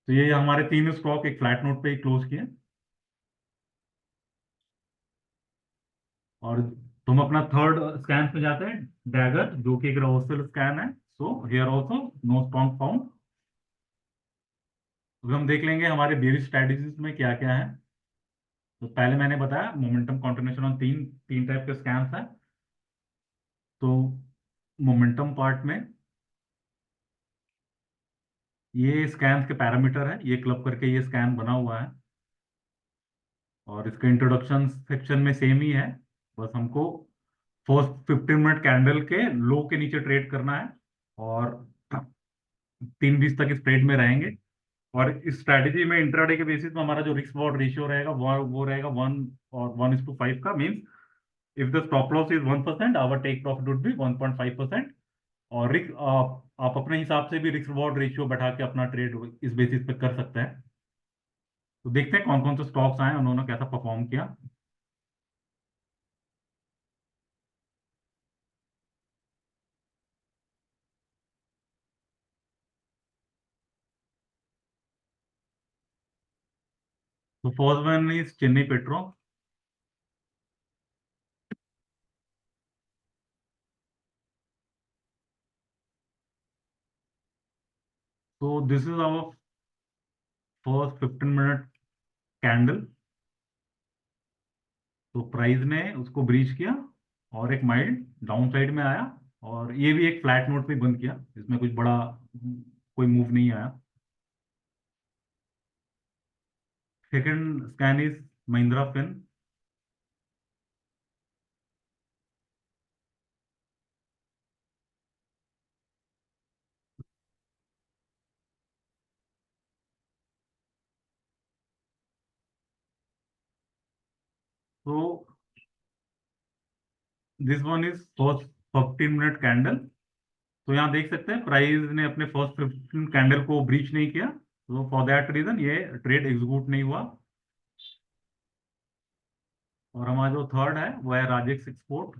तो ये हमारे तीन स्टॉक एक फ्लैट नोट पे ही क्लोज किए. और तुम अपना थर्ड स्कैन पे जाते हैं, डैगर, जो कि एक रिवर्सल स्कैन है. So here also no strong found. तो हम देख लेंगे हमारे बेरिश स्ट्रेटजीज में क्या क्या है. तो पहले मैंने बताया मोमेंटम कंटिन्यूएशन ऑन तीन तीन टाइप के स्कैन्स है. तो मोमेंटम पार्ट में ये स्कैन के पैरामीटर है, ये क्लब करके ये स्कैन बना हुआ है. और इसका इंट्रोडक्शन सेक्शन में सेम ही है, बस हमको फर्स्ट 15 मिनट कैंडल के लो के नीचे ट्रेड करना है और 3:20 तक इस ट्रेड में रहेंगे। और इस स्ट्रैटेजी में इंट्राडे के बेसिस में हमारा जो रिस्क रिवॉर्ड रेशियो रहेगा वो रहेगा 1:5 का। Means if the stop loss is 1%, our take profit would be 1.5%। और रिस्क आप अपने हिसाब से भी रिस्क रिवॉर्ड रेशियो बैठा के अपना ट्रेड इस बेसिस पे कर सकते हैं। तो देखते हैं कौन कौन से स्टॉक्स आए, उन्होंने कैसा परफॉर्म किया। तो first one is Chennai petro. तो this is our first 15 minute candle. तो प्राइस ने उसको ब्रीच किया और एक माइल्ड डाउन साइड में आया, और ये भी एक फ्लैट नोट पे बंद किया, इसमें कुछ बड़ा कोई मूव नहीं आया। Second scan is Mahindra fin. तो this one is first 15 minute candle. तो यहाँ देख सकते हैं प्राइस ने अपने फर्स्ट 15 कैंडल को ब्रीच नहीं किया, तो फॉर दैट रीजन ये ट्रेड एग्जीक्यूट नहीं हुआ। और हमारा जो थर्ड है वो है राजेक्स एक्सपोर्ट।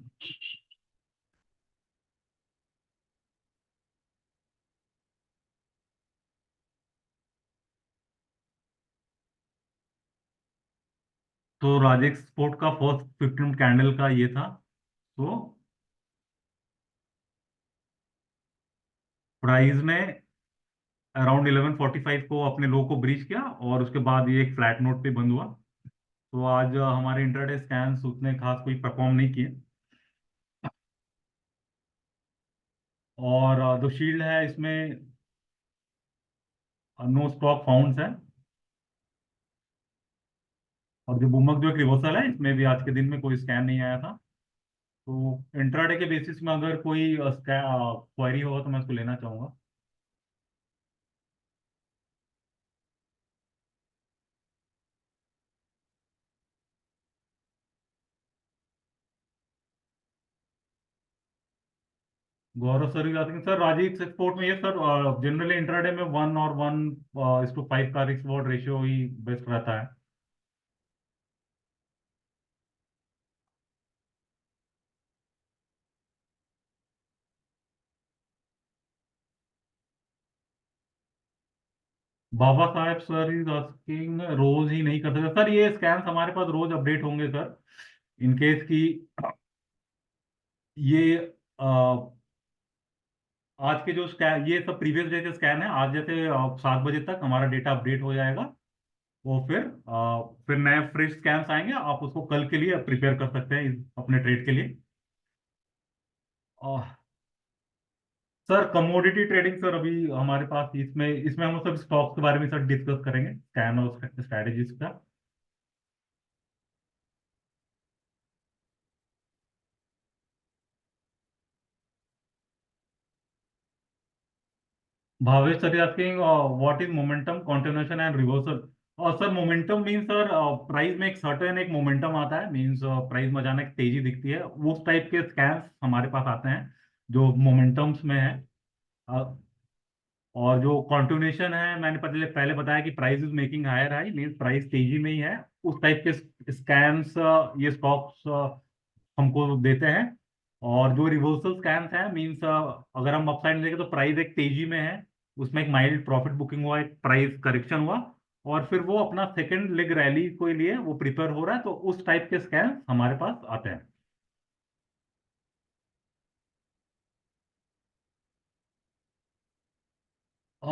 तो राजेक्स एक्सपोर्ट का फर्स्ट 15 कैंडल का ये था। तो प्राइस ने अराउंड 11:45 को अपने लो को ब्रीच किया, और उसके बाद ये एक फ्लैट नोट पे बंद हुआ। तो आज हमारे इंट्राडे स्कैन्स उतने खास कोई परफॉर्म नहीं किए। और जो शील्ड है इसमें नो स्टॉक फाउंड है। और जो बुमक जो एक रिवर्सल है, इसमें भी आज के दिन में कोई स्कैन नहीं आया था। तो इंट्राडे के बेसिस में अगर कोई क्वेरी होगा तो मैं उसको लेना चाहूंगा। Gaurav sir asking sir, Rajiv export में ये सर जनरली इंट्राडे में 1 और 1:5 का रिस्क रिवॉर्ड रेशियो ही बेस्ट रहता है। Baba Saheb sir is asking रोज ही नहीं कर सकते सर, ये स्कैम्स हमारे पास रोज अपडेट होंगे सर। इन केस की ये आज के जो स्कैन, ये सब प्रीवियस डे के स्कैन है। आज जैसे 7 बजे तक हमारा डेटा अपडेट हो जाएगा, वो फिर नए फ्रेश स्कैन्स आएंगे, आप उसको कल के लिए प्रिपेयर कर सकते हैं अपने ट्रेड के लिए। अ, सर कमोडिटी ट्रेडिंग सर अभी हमारे पास इसमें इसमें हम सब स्टॉक्स के बारे में सर डिस्कस करेंगे, स्कैन और स्ट्रैटेजीज का। Bhavesh sir asking what is momentum continuation and reversal. और sir momentum mean sir price में एक सर्टेन एक मोमेंटम आता है, मीन्स प्राइस में अचानक तेजी दिखती है, उस टाइप के स्कैम्स हमारे पास आते हैं जो मोमेंटम्स में है। अ, और जो कंटिन्यूएशन है, मैंने पहले पहले बताया कि price is making higher high, means price तेजी में ही है। उस टाइप के स्कैम्स ये स्टॉक्स हमको देते हैं। और जो रिवर्सल स्कैम्स हैं, मीन्स अगर हम अपसाइड में देखें तो प्राइस एक तेजी में है, उसमें एक माइल्ड प्रॉफिट बुकिंग हुआ, एक प्राइस करेक्शन हुआ, और फिर वो अपना सेकंड लेग रैली के लिए वो प्रिपेयर हो रहा है, तो उस टाइप के स्कैम्स हमारे पास आते हैं।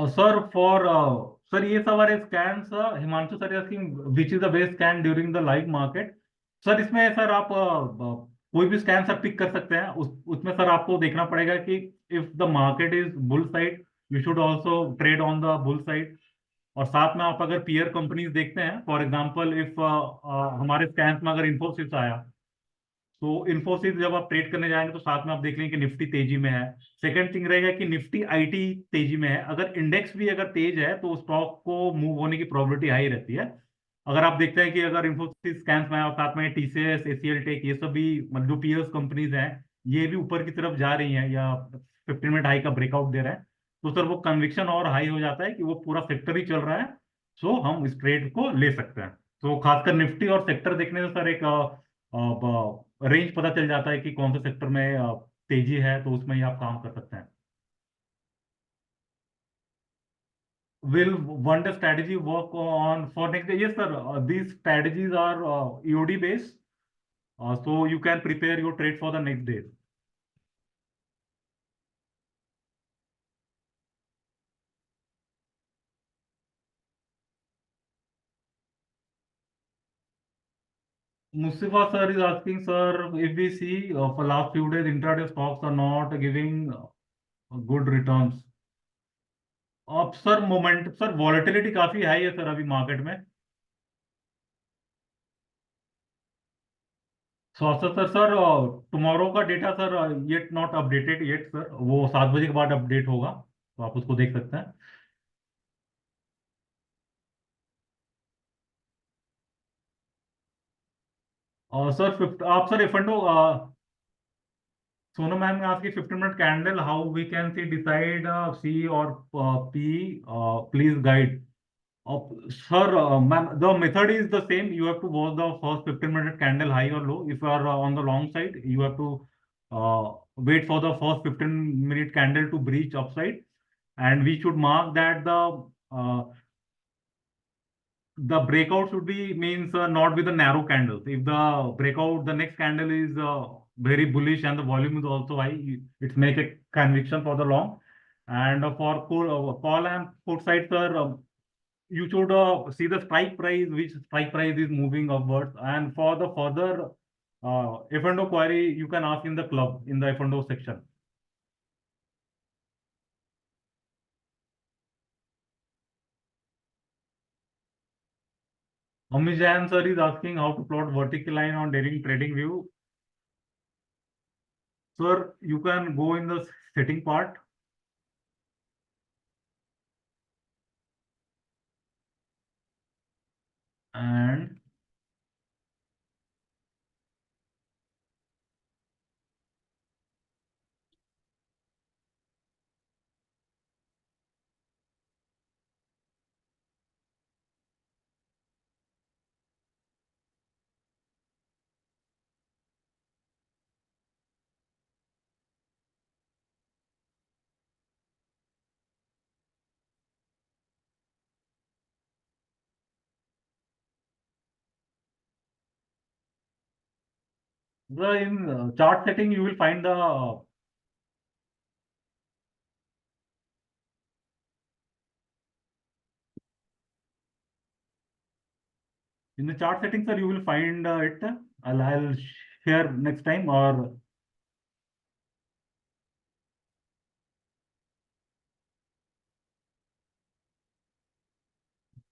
सर फॉर सर ये सब हमारे scans, Himanshu sir asking which is the best scan during the live market. Sir इसमें सर आप कोई भी स्कैन सर पिक कर सकते हैं, उसमें सर आपको देखना पड़ेगा कि if the market is bull side, you should also trade on the bull side. और साथ में आप अगर पीयर कंपनीज देखते हैं, फॉर एग्जांपल इफ हमारे स्कैन्स में अगर इन्फोसिस आया, तो इन्फोसिस जब आप ट्रेड करने जाएंगे तो साथ में आप देख लेंगे कि निफ्टी तेजी में है। सेकंड थिंग रहेगा कि निफ्टी आईटी तेजी में है। अगर इंडेक्स भी अगर तेज है तो स्टॉक को मूव होने की प्रोबेबिलिटी हाई रहती है। अगर आप देखते हैं कि अगर इन्फोसिस स्कैन्स में और साथ में टीसीएस एसीएल टेक ये सब भी मतलब जो पीएस कंपनीज हैं ये भी ऊपर की तरफ जा रही हैं या 15 मिनट हाई का ब्रेकआउट दे रहा है, तो सर वो कन्विक्शन और हाई हो जाता है कि वो पूरा सेक्टर ही चल रहा है। सो हम इस ट्रेड को ले सकते हैं। तो खासकर निफ्टी और सेक्टर देखने से सर एक रेंज पता चल जाता है कि कौन से सेक्टर में तेजी है, तो उसमें ही आप काम कर सकते हैं। Will one day strategy work on for next day? Yes, sir. These strategies are EOD based, so you can prepare your trade for the next day. Mustafa sir is asking, sir, if we see for last few days intraday stocks are not giving good returns. अब sir moment sir volatility काफी high है sir अभी market में। So sir sir tomorrow का data sir yet not updated yet sir, वो 7 बजे के बाद अपडेट होगा तो आप उसको देख सकते हैं। और सर फिफ्थ आप सर फंडो सोनम मैम ने आपकी 15 minute candle how we can see decide C और P please guide. Sir, ma'am, the method is the same. You have to watch the first 15-minute candle high or low. If you are on the long side, you have to wait for the first 15-minute candle to breach upside, and we should mark that uh, the breakout should be means not with the narrow candles. If the breakout, the next candle is very bullish and the volume is also high, it make a conviction for the long. And for call and put side, sir, you should see the strike price, which strike price is moving upwards. And for the further F&O query, you can ask in the club in the F&O section. Amijan sir is asking how to plot vertical line on daring trading view. Sir, you can go in the setting part and in chart setting, you will find the in the chart setting, sir, you will find it. I'll share next time or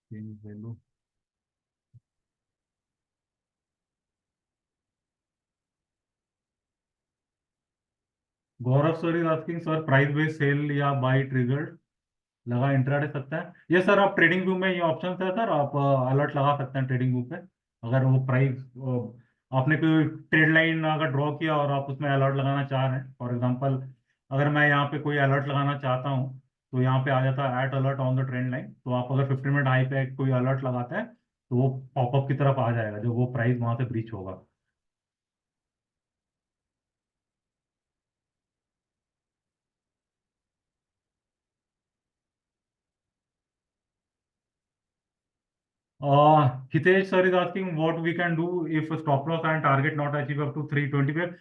change value. Gaurav sir is asking sir price based sell या buy triggered लगा intraday सकता है। ये sir आप trading view में ये option है sir, आप अलर्ट लगा सकते हैं ट्रेडिंग व्यू पे। अगर वो प्राइस आपने कोई ट्रेड लाइन अगर ड्रॉ किया और आप उसमें अलर्ट लगाना चाह रहे हैं, फॉर एग्जांपल अगर मैं यहाँ पे कोई अलर्ट लगाना चाहता हूँ तो यहाँ पे आ जाता है at alert on the trend line. तो आप अगर 15 मिनट हाई पे कोई अलर्ट लगाता है तो वो पॉपअप की तरफ आ जाएगा जब वो प्राइस वहां से ब्रीच होगा। Hitesh sir is asking what we can do if a stop loss and target not achieve up to 325.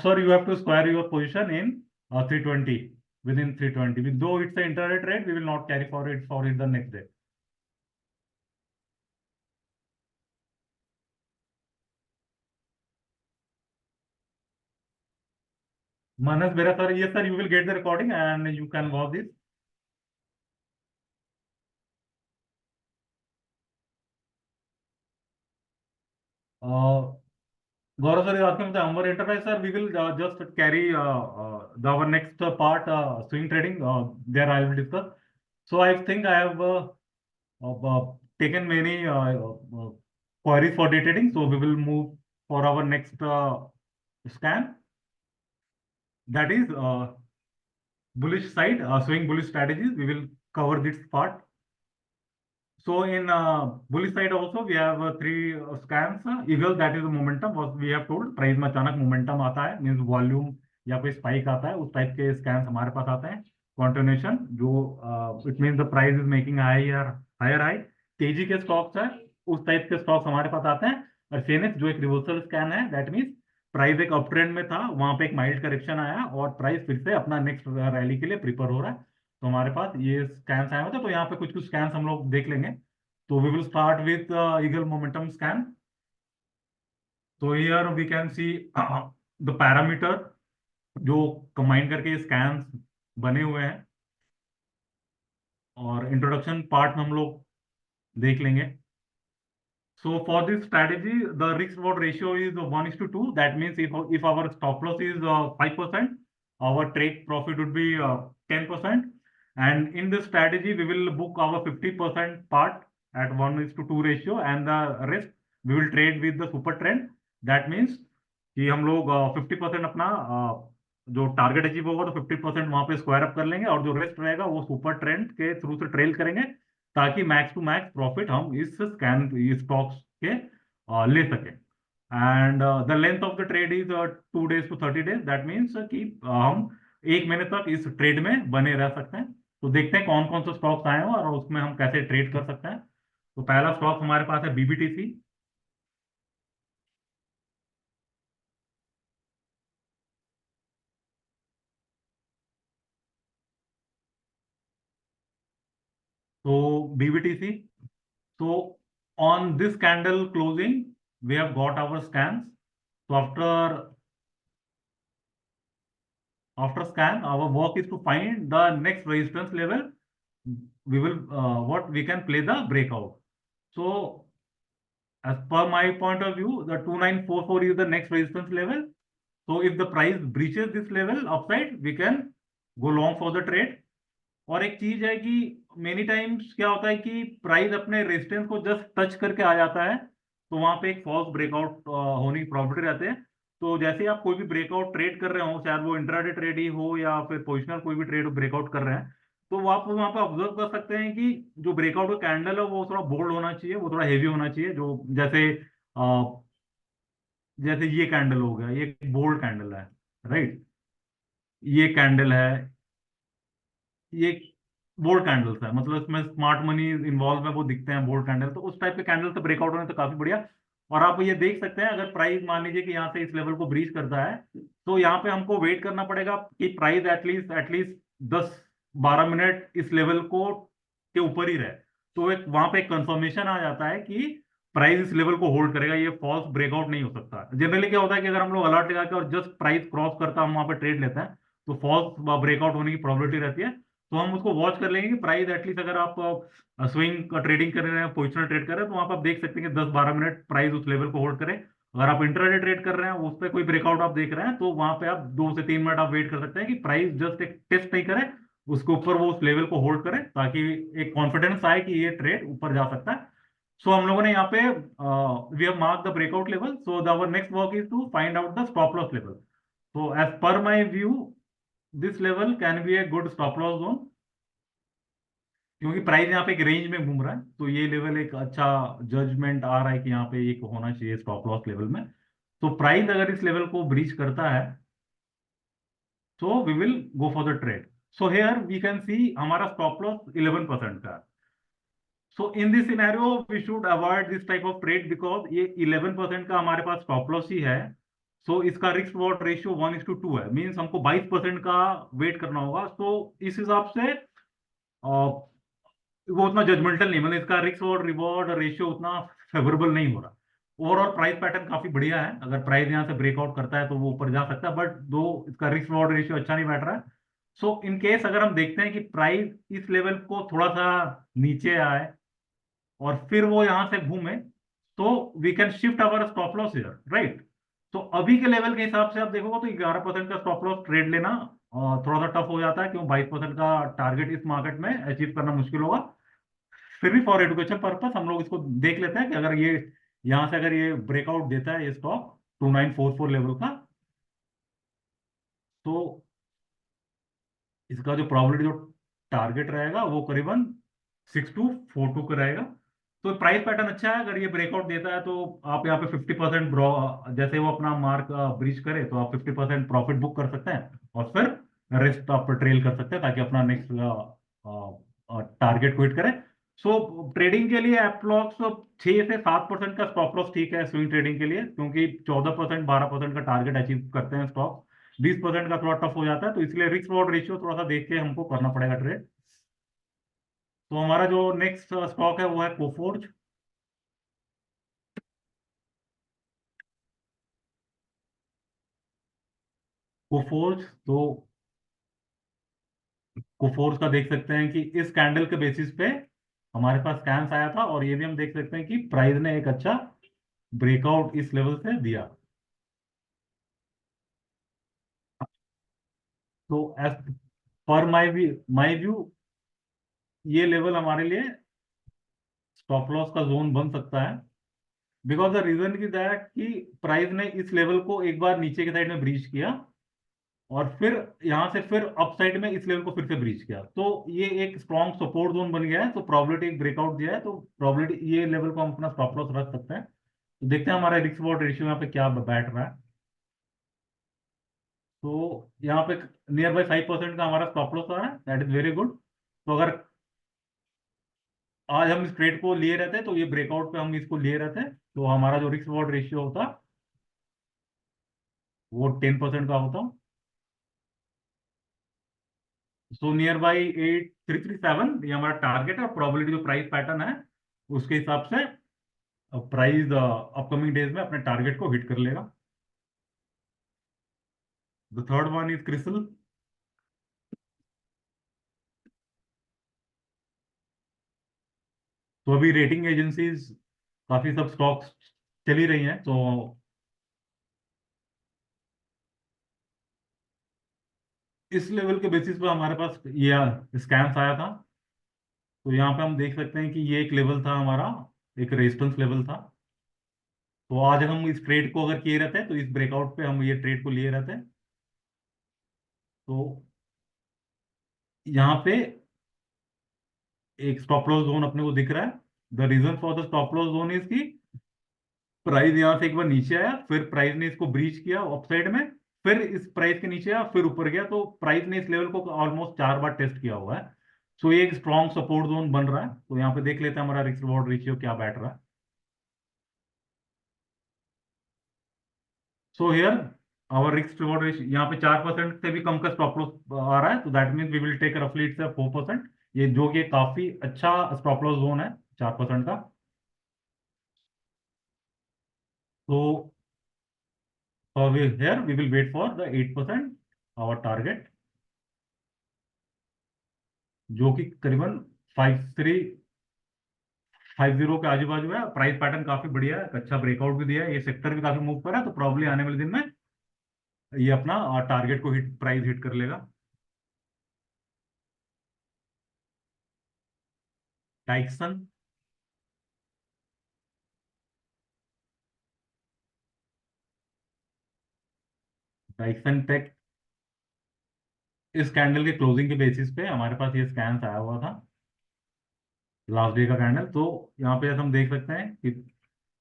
Sir, you have to square your position in 320 within 320. Though it's an intraday trade, we will not carry for it the next day. Manas Bera sir, yes sir, you will get the recording and you can watch this. Uh, Gaurav sir is asking the Amber Enterprise, sir. We will just carry our next part, swing trading. There I will discuss. So I think I have taken many queries for day trading. So we will move for our next scan. That is bullish side, swing bullish strategies. We will cover this part. So in bullish side also we have three scans. Eagle, that is the momentum, what we have told. Price में अचानक momentum आता है, means volume या कोई spike आता है, उस type के स्कैन्स हमारे पास आते हैं. कंटिन्यूएशन, जो it means the price is making higher high, तेजी के स्टॉक्स है, उस टाइप के स्टॉक्स हमारे पास आते हैं. और फेनिक्स जो एक रिवर्सल स्कैन है, दैट मींस प्राइस एक अप ट्रेंड में था, वहां पे एक माइल्ड करेक्शन आया और प्राइस फिर से अपना नेक्स्ट रैली के लिए प्रिपेयर हो रहा है. तो हमारे पास ये स्कैन्स आए होते हैं. तो यहाँ पे कुछ कुछ स्कैन्स हम लोग देख लेंगे. तो we will start with Eagle momentum scan. तो here we can see the parameter जो कंबाइन करके स्कैन्स बने हुए हैं, और इंट्रोडक्शन पार्ट में हम लोग देख लेंगे. So for this strategy, the risk reward ratio is 1:2. That means if our stop loss is 5%, our trade profit would be 10%. And in this strategy, we will book our 50% part at 1:2 ratio, and the rest we will trade with the super trend. That means कि हम लोग 50% अपना जो target achieve होगा तो 50% वहां पे square up कर लेंगे, और जो रेस्ट रहेगा वो सुपर ट्रेंड के थ्रू से ट्रेल करेंगे, ताकि मैक्स टू मैक्स प्रॉफिट हम इस स्कैन स्टॉक्स के ले सकें. And the length of the trade is 2 days to 30 days. That means कि हम 1 महीने तक इस ट्रेड में बने रह सकते हैं. तो देखते हैं कौन कौन से स्टॉक्स आए हैं और उसमें हम कैसे ट्रेड कर सकते हैं. तो पहला स्टॉक हमारे पास है बीबीटीसी. तो बीबीटीसी, so on this candle closing, we have got our scans. So after scan, our work is to find the next resistance level. We will what we can play the breakout. So as per my point of view, the 2944 is the next resistance level. So if the price breaches this level upside, we can go long for the trade. और एक चीज है कि many times क्या होता है कि price अपने रेजिस्टेंस को जस्ट टच करके आ जाता है, तो वहां पे एक फॉल्स ब्रेकआउट होने की प्रोबेबिलिटी रहती है. तो जैसे ही आप कोई भी ब्रेकआउट ट्रेड कर रहे हो, शायद वो इंट्राडे ट्रेड ही हो या फिर पोजिशनल कोई भी ट्रेड ब्रेकआउट कर रहे हैं, तो वो आप वहां पे ऑब्जर्व कर सकते हैं कि जो ब्रेकआउट का कैंडल है वो थोड़ा बोल्ड होना चाहिए, वो थोड़ा हेवी होना चाहिए. जो जैसे जैसे ये कैंडल हो गया, ये बोल्ड कैंडल है, राइट. ये कैंडल है, ये बोल्ड कैंडल्स है, मतलब इसमें स्मार्ट मनी इन्वॉल्व है, वो दिखते हैं बोल्ड कैंडल. तो उस टाइप के कैंडल से ब्रेकआउट होने तो काफी बढ़िया. और आप ये देख सकते हैं, अगर प्राइस मान लीजिए कि यहाँ से इस लेवल को ब्रीच करता है, तो यहाँ पे हमको वेट करना पड़ेगा कि प्राइस एटलीस्ट 10-12 मिनट इस लेवल को के ऊपर ही रहे. तो एक वहां पे एक कंफर्मेशन आ जाता है कि प्राइस इस लेवल को होल्ड करेगा, ये फॉल्स ब्रेकआउट नहीं हो सकता. जनरली क्या होता है कि अगर हम लोग अलर्ट लगा के और जस्ट प्राइस क्रॉस करता हम वहां पे ट्रेड लेते हैं, तो फॉल्स ब्रेकआउट होने की प्रोबेबिलिटी रहती है. तो हम उसको वॉच कर लेंगे कि प्राइस एटलीस्ट अगर आप स्विंग ट्रेडिंग कर रहे हैं, पोजिशनल ट्रेड कर रहे हैं, तो वहां पर आप देख सकते हैं कि 10-12 मिनट प्राइस उस लेवल को होल्ड करे. अगर आप इंट्राडे ट्रेड कर रहे हैं, उस पर कोई ब्रेकआउट आप देख रहे हैं, तो वहां पे आप 2 से 3 मिनट आप वेट कर सकते हैं कि प्राइस जस्ट एक टेस्ट नहीं करे, उसके ऊपर वो उस लेवल को होल्ड करे, ताकि एक कॉन्फिडेंस आए कि ये ट्रेड ऊपर जा सकता है. सो हम लोगों ने यहाँ पे we have mark the breakout level. So our next work is to find out the stop loss level. So as per my view, this level can be a good stop loss zone, क्योंकि price यहाँ पे एक range में घूम रहा है. तो ये लेवल एक अच्छा जजमेंट आ रहा है कि यहाँ पे एक होना चाहिए स्टॉप लॉस लेवल में. तो प्राइस अगर इस लेवल को ब्रीच करता है, तो we will go for the trade. So here we can see हमारा स्टॉप लॉस 11% का. So in this scenario we should avoid this type of trade, because ये 11% का हमारे पास स्टॉप लॉस ही है. सो इसका रिस्क रिवॉर्ड रेशियो 1:2 है, मीन्स हमको 22% का वेट करना होगा. तो इस हिसाब से वो उतना जजमेंटल नहीं, मतलब इसका रिस्क और रिवॉर्ड रेशियो उतना फेवरेबल नहीं हो रहा. ओवरऑल प्राइस पैटर्न काफी बढ़िया है, अगर प्राइस यहाँ से ब्रेकआउट करता है तो वो ऊपर जा सकता है, बट दो इसका रिस्क रिवॉर्ड रेशियो अच्छा नहीं बैठ रहा है. सो इन केस अगर हम देखते हैं कि प्राइस इस लेवल को थोड़ा सा नीचे आए और फिर वो यहाँ से घूमे, तो we can shift our stop loss here, right. तो अभी के लेवल के हिसाब से आप देखोगे तो 11% का स्टॉप लॉस ट्रेड लेना थोड़ा सा टफ हो जाता है, क्यों 22% का टारगेट इस मार्केट में अचीव करना मुश्किल होगा। फिर भी फॉर एडुकेशन पर्पस हम लोग इसको देख लेते हैं कि अगर ये यहाँ से अगर ये ब्रेकआउट देता है ये स्टॉक 2944 लेवल का, तो इसका जो प्रॉबिलिटी जो टारगेट रहेगा वो करीबन 6242 का रहेगा। तो प्राइस पैटर्न अच्छा है, अगर ये ब्रेकआउट देता है तो आप यहाँ पे 50% जैसे वो अपना मार्क ब्रीच करे तो आप 50% प्रॉफिट बुक कर सकते हैं, और फिर रेस्ट आप ट्रेल कर सकते हैं ताकि अपना नेक्स्ट टारगेट को हिट करें। सो ट्रेडिंग के लिए अप्रोक्स 6 से 7% का स्टॉप लॉस ठीक है स्विंग ट्रेडिंग के लिए, क्योंकि 14% 12% का टारगेट अचीव करते हैं स्टॉक। 20% का थोड़ा टफ हो जाता है, तो इसलिए रिस्क रिवॉर्ड रेशियो थोड़ा सा देख के हमको करना पड़ेगा ट्रेड। तो हमारा जो नेक्स्ट स्टॉक है वो है कोफोर्ज। कोफोर्ज तो कोफोर्ज का देख सकते हैं कि इस कैंडल के बेसिस पे हमारे पास स्कैन्स आया था, और ये भी हम देख सकते हैं कि प्राइस ने एक अच्छा ब्रेकआउट इस लेवल से दिया। तो एज पर माई व्यू ये लेवल हमारे लिए स्टॉप लॉस का जोन बन सकता है, बिकॉज द रीजन की दैट कि प्राइस ने इस लेवल को एक बार नीचे के साइड में ब्रीच किया, और फिर यहां से फिर अप साइड में इस लेवल को फिर से ब्रीच किया, तो ये एक स्ट्रॉन्ग सपोर्ट जोन बन गया है। तो प्रॉबिलिटी एक ब्रेकआउट दिया है, तो प्रॉबिलिटी ये लेवल को हम अपना स्टॉप लॉस रख सकते हैं। तो देखते हैं हमारा रिस्क रिवॉर्ड रेशियो यहाँ पे क्या बैठ रहा है। तो यहाँ पे नियर बाई 5% का हमारा स्टॉप लॉस आ रहा है, दैट इज वेरी गुड। तो अगर आज हम इस ट्रेड को लिए रहते तो ये ब्रेकआउट पे हम इसको लिए रहते, तो हमारा जो रिस्क रिवॉर्ड रेशियो होता वो 10% का होता। सो नियर बाई 8337 ये हमारा टारगेट है, और प्रोबेबिलिटी जो प्राइस पैटर्न है उसके हिसाब से प्राइस अपकमिंग डेज में अपने टारगेट को हिट कर लेगा। The third one is CRISIL. तो अभी रेटिंग एजेंसीज काफी सब स्टॉक्स चली रही हैं, तो इस लेवल के बेसिस पे हमारे पास ये स्कैम्स आया था। तो यहाँ पे हम देख सकते हैं कि ये एक लेवल था हमारा, एक रेजिस्टेंस लेवल था। तो आज हम इस ट्रेड को अगर किए रहते हैं तो इस ब्रेकआउट पे हम ये ट्रेड को लिए रहते हैं। तो यहाँ पे एक स्टॉप लॉस जोन अपने को दिख रहा है। The reason for the stop loss zone is की प्राइस यहाँ से एक बार नीचे आया, फिर प्राइस ने इसको ब्रीच किया अपसाइड में, फिर इस प्राइस के नीचे आया, फिर ऊपर गया, तो प्राइस ने इस लेवल को ऑलमोस्ट 4 बार टेस्ट किया हुआ है। सो ये एक स्ट्रॉन्ग सपोर्ट जोन बन रहा है। तो यहाँ पे देख लेते हैं हमारा रिस्क रिवॉर्ड रेशियो क्या बैठ रहा है। So here our risk reward ratio यहाँ पे 4% से भी कम का स्टॉप लॉस आ रहा है, तो that mean we will take रफली इट्स 4%, ये जो कि काफी अच्छा स्टॉप लॉस जोन है 4% का। तो here we will wait for the 8% our target, जो कि करीबन 5350 के आजू बाजू है। प्राइस पैटर्न काफी बढ़िया है, अच्छा ब्रेकआउट भी दिया है, ये सेक्टर भी काफी मूव कर रहा है, तो प्रॉब्ली आने वाले दिन में ये अपना टारगेट को हिट प्राइस हिट कर लेगा। टाइक्सन। टाइक्सन टेक इस कैंडल के क्लोजिंग के बेसिस पे हमारे पास ये स्कैन आया हुआ था, लास्ट डे का कैंडल। तो यहाँ पे जैसे हम देख सकते हैं कि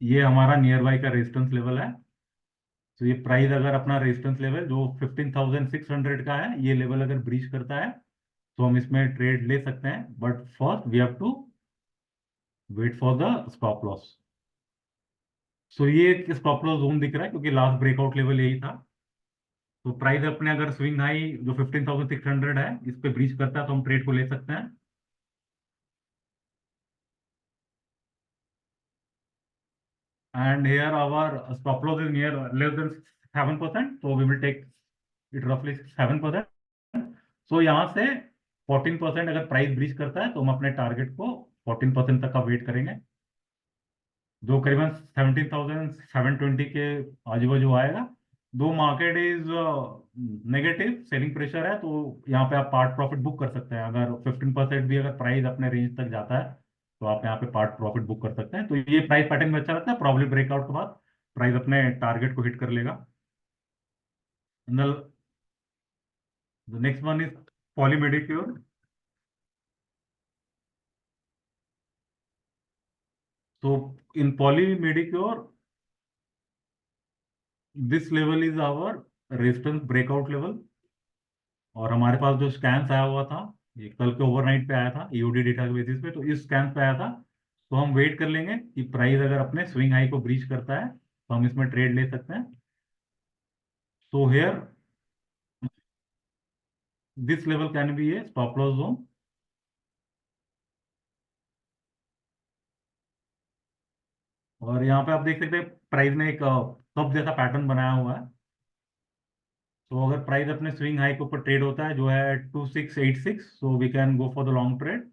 ये हमारा नियर बाई का रेजिस्टेंस लेवल है। तो ये प्राइस अगर अपना रेजिस्टेंस लेवल जो 15,600 का है, ये लेवल अगर ब्रीच करता है तो हम इसमें ट्रेड ले सकते हैं, but first we have to wait for the stop loss. So ये एक स्टॉप लॉस जोन दिख रहा है, क्योंकि लास्ट ब्रेकआउट लेवल यही था। तो प्राइस अपने अगर स्विंग हाई जो 15,600 है इस पे ब्रीच करता है तो हम ट्रेड को ले सकते हैं। And here our stop loss is near less than 7%, तो वी विल टेक इट रफली 7%। सो यहाँ से 14% अगर प्राइस ब्रीच करता है तो हम अपने टारगेट को 14% तक का वेट करेंगे। जो करीबन 17,720 के आजू बाजू आएगा। दो market is negative, selling pressure है, तो यहाँ पे आप पार्ट प्रॉफिट बुक कर सकते हैं। अगर 15% भी अगर प्राइस अपने रेंज तक जाता है तो आप यहाँ पे पार्ट प्रॉफिट बुक कर सकते हैं। तो ये प्राइस पैटर्न में अच्छा लगता है। प्रॉब्ली ब्रेकआउट के बाद प्राइस अपने टारगेट को हिट कर लेगा। The next one is polymedicure. So in polymedicure, this level is our resistance breakout level। और हमारे पास जो स्कैन्स आया हुआ था, ये कल के ओवरनाइट पे आया था ईओडी डेटा के बेसिस पे, तो इस स्कैन पे आया था। तो हम वेट कर लेंगे कि प्राइस अगर अपने स्विंग हाई को ब्रीच करता है तो हम इसमें ट्रेड ले सकते हैं। So here this level can be A stop loss zone. और यहाँ पे आप देख सकते हैं प्राइस ने एक कप जैसा पैटर्न बनाया हुआ है। तो अगर प्राइस अपने स्विंग हाई के ऊपर ट्रेड होता है जो है 2686, so we can go for the long trade.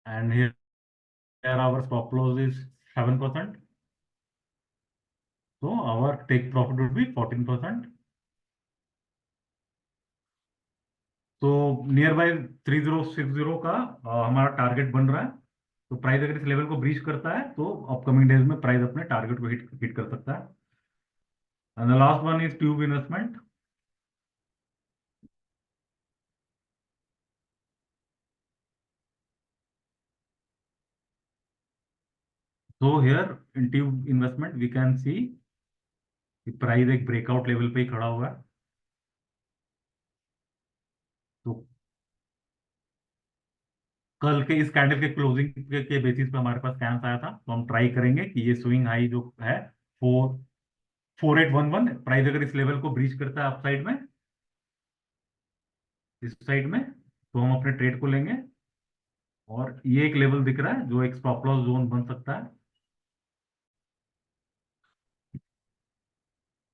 And here our stop loss is 7%, so our take profit would be 14%। तो नियर बाय 3060 का हमारा टारगेट बन रहा है। तो प्राइस अगर इस लेवल को ब्रीच करता है तो अपकमिंग डेज में प्राइस अपने टारगेट को हिट कर सकता है। And the last one is tube investment. So here in tube investment we can see कि प्राइस एक ब्रेकआउट लेवल पे ही खड़ा हुआ है। तो कल के इस कैंडल के क्लोजिंग के बेसिस पे हमारे पास कैंस आया था, तो हम ट्राई करेंगे कि ये स्विंग हाई जो है 4811, प्राइस अगर इस लेवल को ब्रीच करता है अपसाइड में, इस साइड में, तो हम अपने ट्रेड को लेंगे। और ये एक लेवल दिख रहा है जो एक स्टॉप लॉस जोन बन सकता है।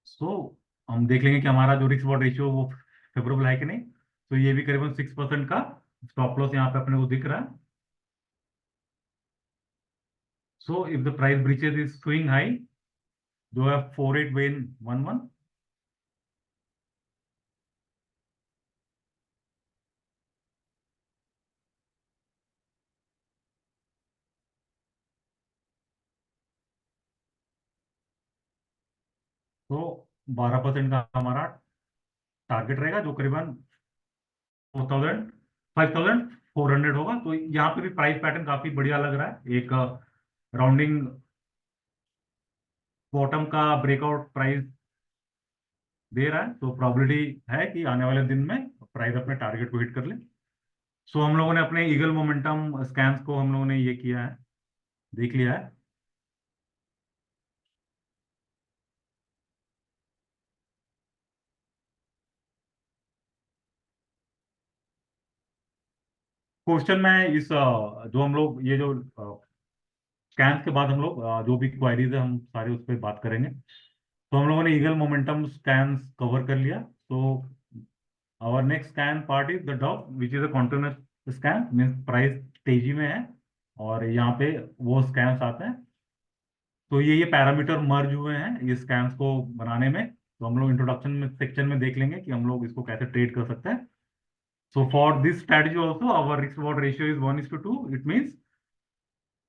सो हम देख लेंगे कि हमारा जो रिस्क रवॉर्ड रेशियो वो फेवरेबल है कि नहीं। तो ये भी करीबन 6% का स्टॉप लॉस यहाँ पे अपने को दिख रहा है। So if the price breaches is swing high जो है 4811, तो 12% का हमारा टारगेट रहेगा जो करीबन 5400 होगा। तो यहाँ पे भी प्राइस पैटर्न काफी बढ़िया लग रहा है। एक राउंडिंग बॉटम का ब्रेकआउट प्राइस दे रहा है, तो प्रोबेबिलिटी है कि आने वाले दिन में प्राइस अपने टारगेट को हिट कर ले। सो हम लोगों ने अपने ईगल मोमेंटम स्कैन्स को हम लोगों ने ये किया है, देख लिया है। क्वेश्चन में इस जो हम लोग ये जो स्कैन्स के बाद हम लोग जो भी क्वायरीज है हम सारे उस पर बात करेंगे। तो हम लोगों ने ईगल मोमेंटम स्कैन्स कवर कर लिया। तो our next scan part is the dog which is a continuous scan, means price तेजी में है और यहाँ पे वो स्कैन्स आते हैं। तो ये पैरामीटर मर्ज हुए हैं ये स्कैन्स को बनाने में। तो हम लोग इंट्रोडक्शन में सेक्शन में देख लेंगे कि हम लोग इसको कैसे ट्रेड कर सकते हैं। So for this strategy also our risk reward ratio is 1:2। It means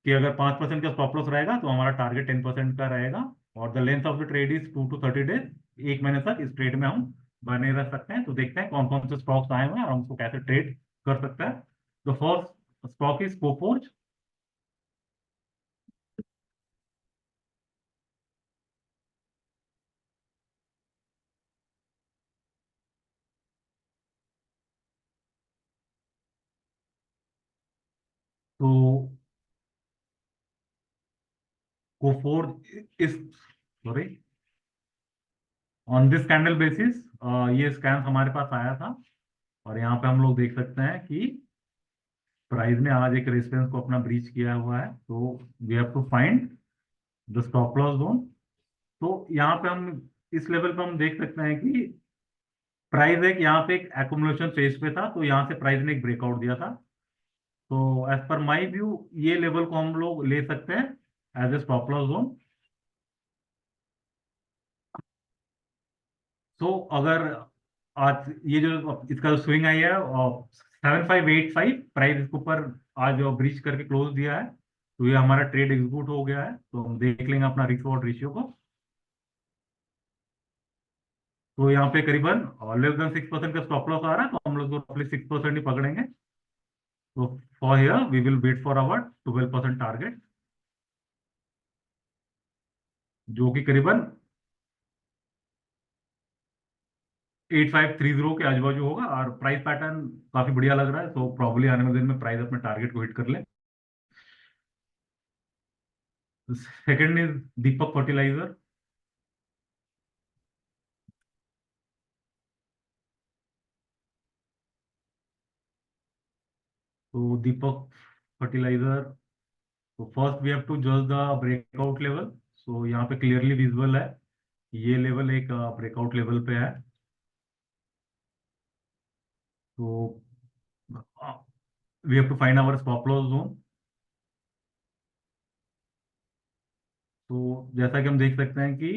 कि अगर 5% का स्टॉप लॉस रहेगा तो हमारा टारगेट 10% का रहेगा। और the length of the trade is 2 to 30 days. एक महीने तक इस ट्रेड में हम बने रह सकते हैं। तो देखते हैं कौन कौन से स्टॉक्स आए हुए हैं और हम उसको कैसे ट्रेड कर सकते हैं। तो फर्स्ट स्टॉक इज कोफोर्ज। तो कोफोर्ज इस sorry on this candle basis ये स्कैन हमारे पास आया था। और यहाँ पे हम लोग देख सकते हैं कि प्राइस ने आज एक रेजिस्टेंस को अपना ब्रीच किया हुआ है। तो we have to find the stop loss zone. तो यहाँ पे हम इस लेवल पे हम देख सकते हैं कि प्राइस एक यहाँ पे एक एकुमुलेशन फेज पे था, तो यहाँ से प्राइस ने एक ब्रेकआउट दिया था। तो एज पर माई व्यू ये लेवल को हम लोग ले सकते हैं as a stop loss zone. तो अगर आज ये जो इसका जो स्विंग आई है 7585 प्राइस इसके ऊपर आज ब्रीच करके क्लोज दिया है, तो ये हमारा ट्रेड एग्जीक्यूट हो गया है। तो हम देख लेंगे अपना रिस्क रिवॉर्ड रेशियो को। तो यहाँ पे करीबन लेस देन 6% का स्टॉप लॉस आ रहा है, तो हम लोग तो रफली 6% ही पकड़ेंगे। तो for here we will wait for our 12% target, जो कि करीबन 8530 के आजू बाजू होगा। और प्राइस पैटर्न काफी बढ़िया लग रहा है, तो प्रॉब्ली आने वाले दिन में प्राइस अपने टारगेट को हिट कर ले। Second is Deepak fertiliser. तो दीपक फर्टिलाइजर, तो फर्स्ट वी हैव टू जज द ब्रेकआउट लेवल। सो यहाँ पे क्लियरली विजिबल है, ये लेवल एक ब्रेकआउट लेवल पे है। तो we have to find our stop loss zone. तो जैसा कि हम देख सकते हैं कि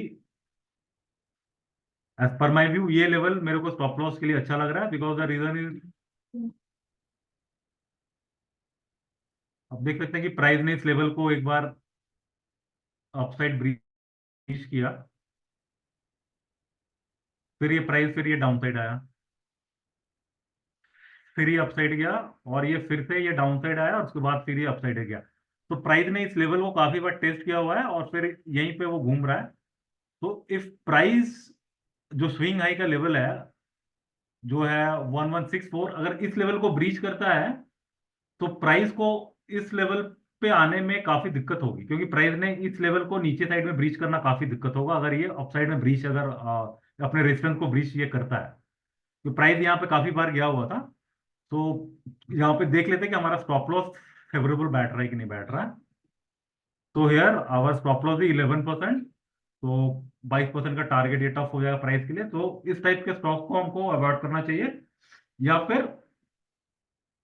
एज पर माई व्यू ये लेवल मेरे को स्टॉप लॉस के लिए अच्छा लग रहा है, बिकॉज द रीजन इज, आप देख सकते हैं कि प्राइस ने इस लेवल को एक बार अपसाइड ब्रीच किया, फिर ये प्राइस फिर ये डाउनसाइड आया, फिर ये अपसाइड गया, और ये फिर से ये डाउनसाइड आया, और उसके बाद फिर ये अपसाइड गया। तो प्राइस ने इस लेवल को काफी बार टेस्ट किया हुआ है, और फिर यहीं पे वो घूम रहा है। तो इफ प्राइस जो स्विंग हाई का लेवल है जो है 1164, अगर इस लेवल को ब्रीच करता है तो प्राइस को इस लेवल पे आने में काफी दिक्कत होगी, क्योंकि प्राइस ने इस लेवल को नीचे साइड में ब्रीच करना काफी दिक्कत होगा अगर ये अपसाइड में ब्रीच, अगर अपने रेजिस्टेंस को ब्रीच ये करता है। तो प्राइस यहाँ पे काफी बार गया हुआ था। तो यहाँ पे देख लेते हैं कि हमारा स्टॉप लॉस फेवरेबल बैठ रहा है कि नहीं बैठ रहा है। तो हेयर आवर स्टॉप लॉस 11%। तो 22% का टारगेट ये टफ हो जाएगा प्राइस के लिए, तो इस टाइप के स्टॉक को हमको अवॉइड करना चाहिए। या फिर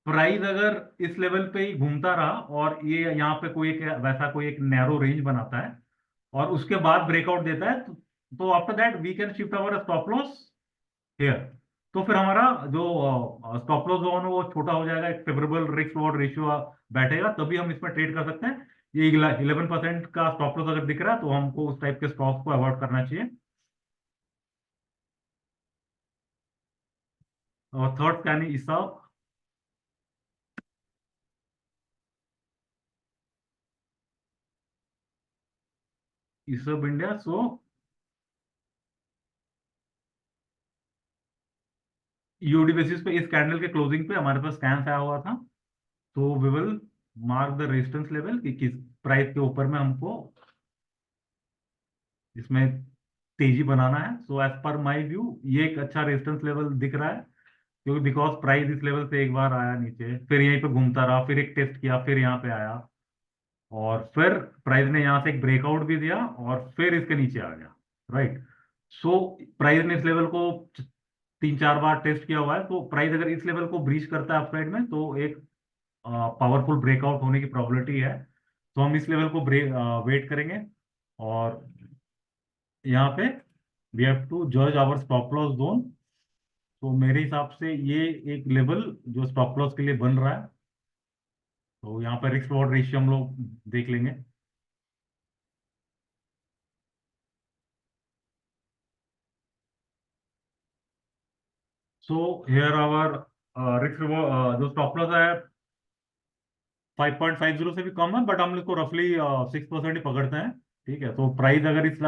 प्राइस अगर इस लेवल पे ही घूमता रहा और ये यहाँ पे कोई एक वैसा कोई एक नैरो रेंज बनाता है और उसके बाद ब्रेकआउट देता है, तो after that we can shift our stop loss here. तो फिर हमारा जो स्टॉप लॉस जोन है वो छोटा हो जाएगा, एक फेवरेबल रिस्क रिवॉर्ड रेशियो बैठेगा, तभी हम इसमें ट्रेड कर सकते हैं। ये 11% का स्टॉप लॉस अगर दिख रहा है तो हमको उस टाइप के स्टॉक को अवॉइड करना चाहिए। और थर्ड कैन ईसा, ईसब इंडिया। सो यूडी बेसिस पे इस कैंडल के क्लोजिंग पे हमारे पास स्कैन आया हुआ था, तो we will mark the resistance level कि किस प्राइस के ऊपर में हमको इसमें तेजी बनाना है। So as per my view ये एक अच्छा रेजिस्टेंस लेवल दिख रहा है, क्योंकि बिकॉज प्राइस इस लेवल से एक बार आया नीचे, फिर यहीं पे घूमता रहा, फिर एक टेस्ट किया, फिर यहाँ पे आया, और फिर प्राइस ने यहाँ से एक ब्रेकआउट भी दिया और फिर इसके नीचे आ गया। राइट। सो प्राइस ने इस लेवल को 3-4 बार टेस्ट किया हुआ है, तो प्राइस अगर इस लेवल को ब्रीच करता है अपसाइड में तो एक पावरफुल ब्रेकआउट होने की प्रोबेबिलिटी है। तो हम इस लेवल को वेट करेंगे। और यहाँ पे वी हैव टू जज आवर स्टॉप लॉस जोन। तो मेरे हिसाब से ये एक लेवल जो स्टॉप लॉस के लिए बन रहा है, तो यहाँ पर रिस्क रिवॉर्ड रेशियो हम लोग देख लेंगे। So here our risk reward जो स्टॉप लॉस है 5.50 से भी कम है, बट हम इसको रफली 6% ही पकड़ते हैं। ठीक है, तो प्राइस अगर इस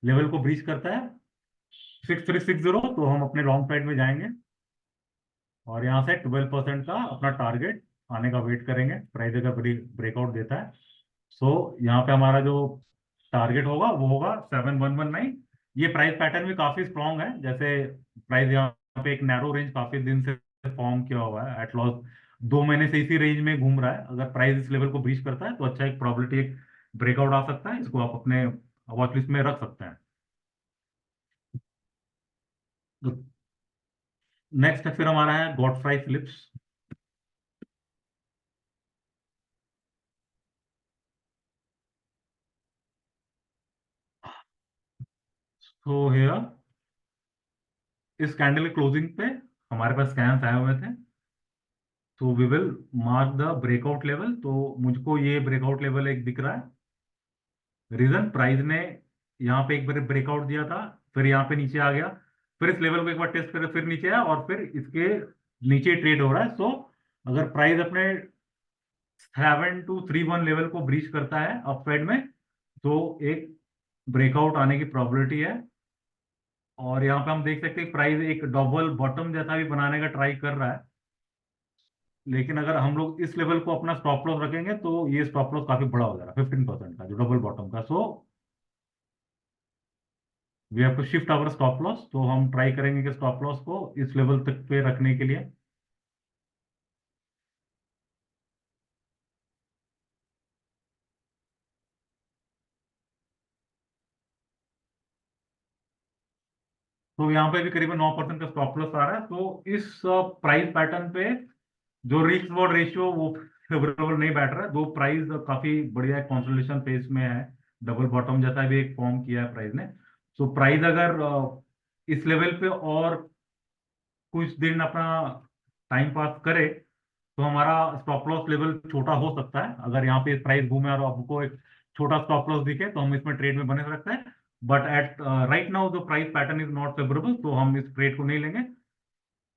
लेवल को ब्रीच करता है 6360, तो हम अपने लॉन्ग साइड में जाएंगे और यहाँ से 12% का अपना टारगेट आने का वेट करेंगे, प्राइस अगर ब्रेकआउट देता है। सो यहाँ पे हमारा जो टारगेट होगा वो होगा 7119। ये प्राइस पैटर्न भी काफी स्ट्रॉन्ग है, जैसे प्राइस यहाँ पे एक नैरो रेंज काफी दिन से फॉर्म किया हुआ है, एट लॉस 2 महीने से इसी रेंज में घूम रहा है। अगर प्राइस इस लेवल को ब्रीच करता है तो अच्छा एक प्रोबेबिलिटी एक ब्रेकआउट आ सकता है, इसको आप अपने वॉच लिस्ट में रख सकते हैं। नेक्स्ट फिर हमारा है गॉडफ्राई फिलिप्स। तो हियर इस कैंडल के क्लोजिंग पे हमारे पास स्कैन्स आए हुए थे, तो we will mark the breakout level. तो मुझको ये ब्रेकआउट लेवल एक दिख रहा है। रीजन, प्राइस ने यहाँ पे एक बार ब्रेकआउट दिया था, फिर यहाँ पे नीचे आ गया, फिर इस लेवल को एक बार टेस्ट करके फिर नीचे आया, और फिर इसके नीचे ट्रेड हो रहा है। सो अगर प्राइस अपने 7231 लेवल को ब्रीच करता है अपसाइड में, तो एक ब्रेकआउट आने की प्रोबेबिलिटी है। और यहाँ पे हम देख सकते हैं प्राइस एक डबल बॉटम जैसा भी बनाने का ट्राई कर रहा है, लेकिन अगर हम लोग इस लेवल को अपना स्टॉप लॉस रखेंगे तो ये स्टॉप लॉस काफी बड़ा हो जाएगा, 15% का, जो डबल बॉटम का। So we have to shift our stop loss. तो हम ट्राई करेंगे कि स्टॉप लॉस को इस लेवल तक पे रखने के लिए। तो यहाँ पे भी करीबन 9% का स्टॉप लॉस आ रहा है। तो इस प्राइस पैटर्न पे जो रिस्क रिवॉर्ड रेशियो वो फेवरेबल नहीं बैठ रहा है। दो प्राइस काफी बढ़िया कंसोलिडेशन फेज में है, डबल बॉटम जैसा भी एक फॉर्म किया है प्राइस ने। सो प्राइस अगर इस लेवल पे और कुछ दिन अपना टाइम पास करे, तो हमारा स्टॉप लॉस लेवल छोटा हो सकता है। अगर यहाँ पे प्राइस घूमे और आपको एक छोटा स्टॉप लॉस दिखे, तो हम इसमें ट्रेड में बने सकते हैं। But at right now the price pattern is not favourable, तो हम इस ट्रेड को नहीं लेंगे।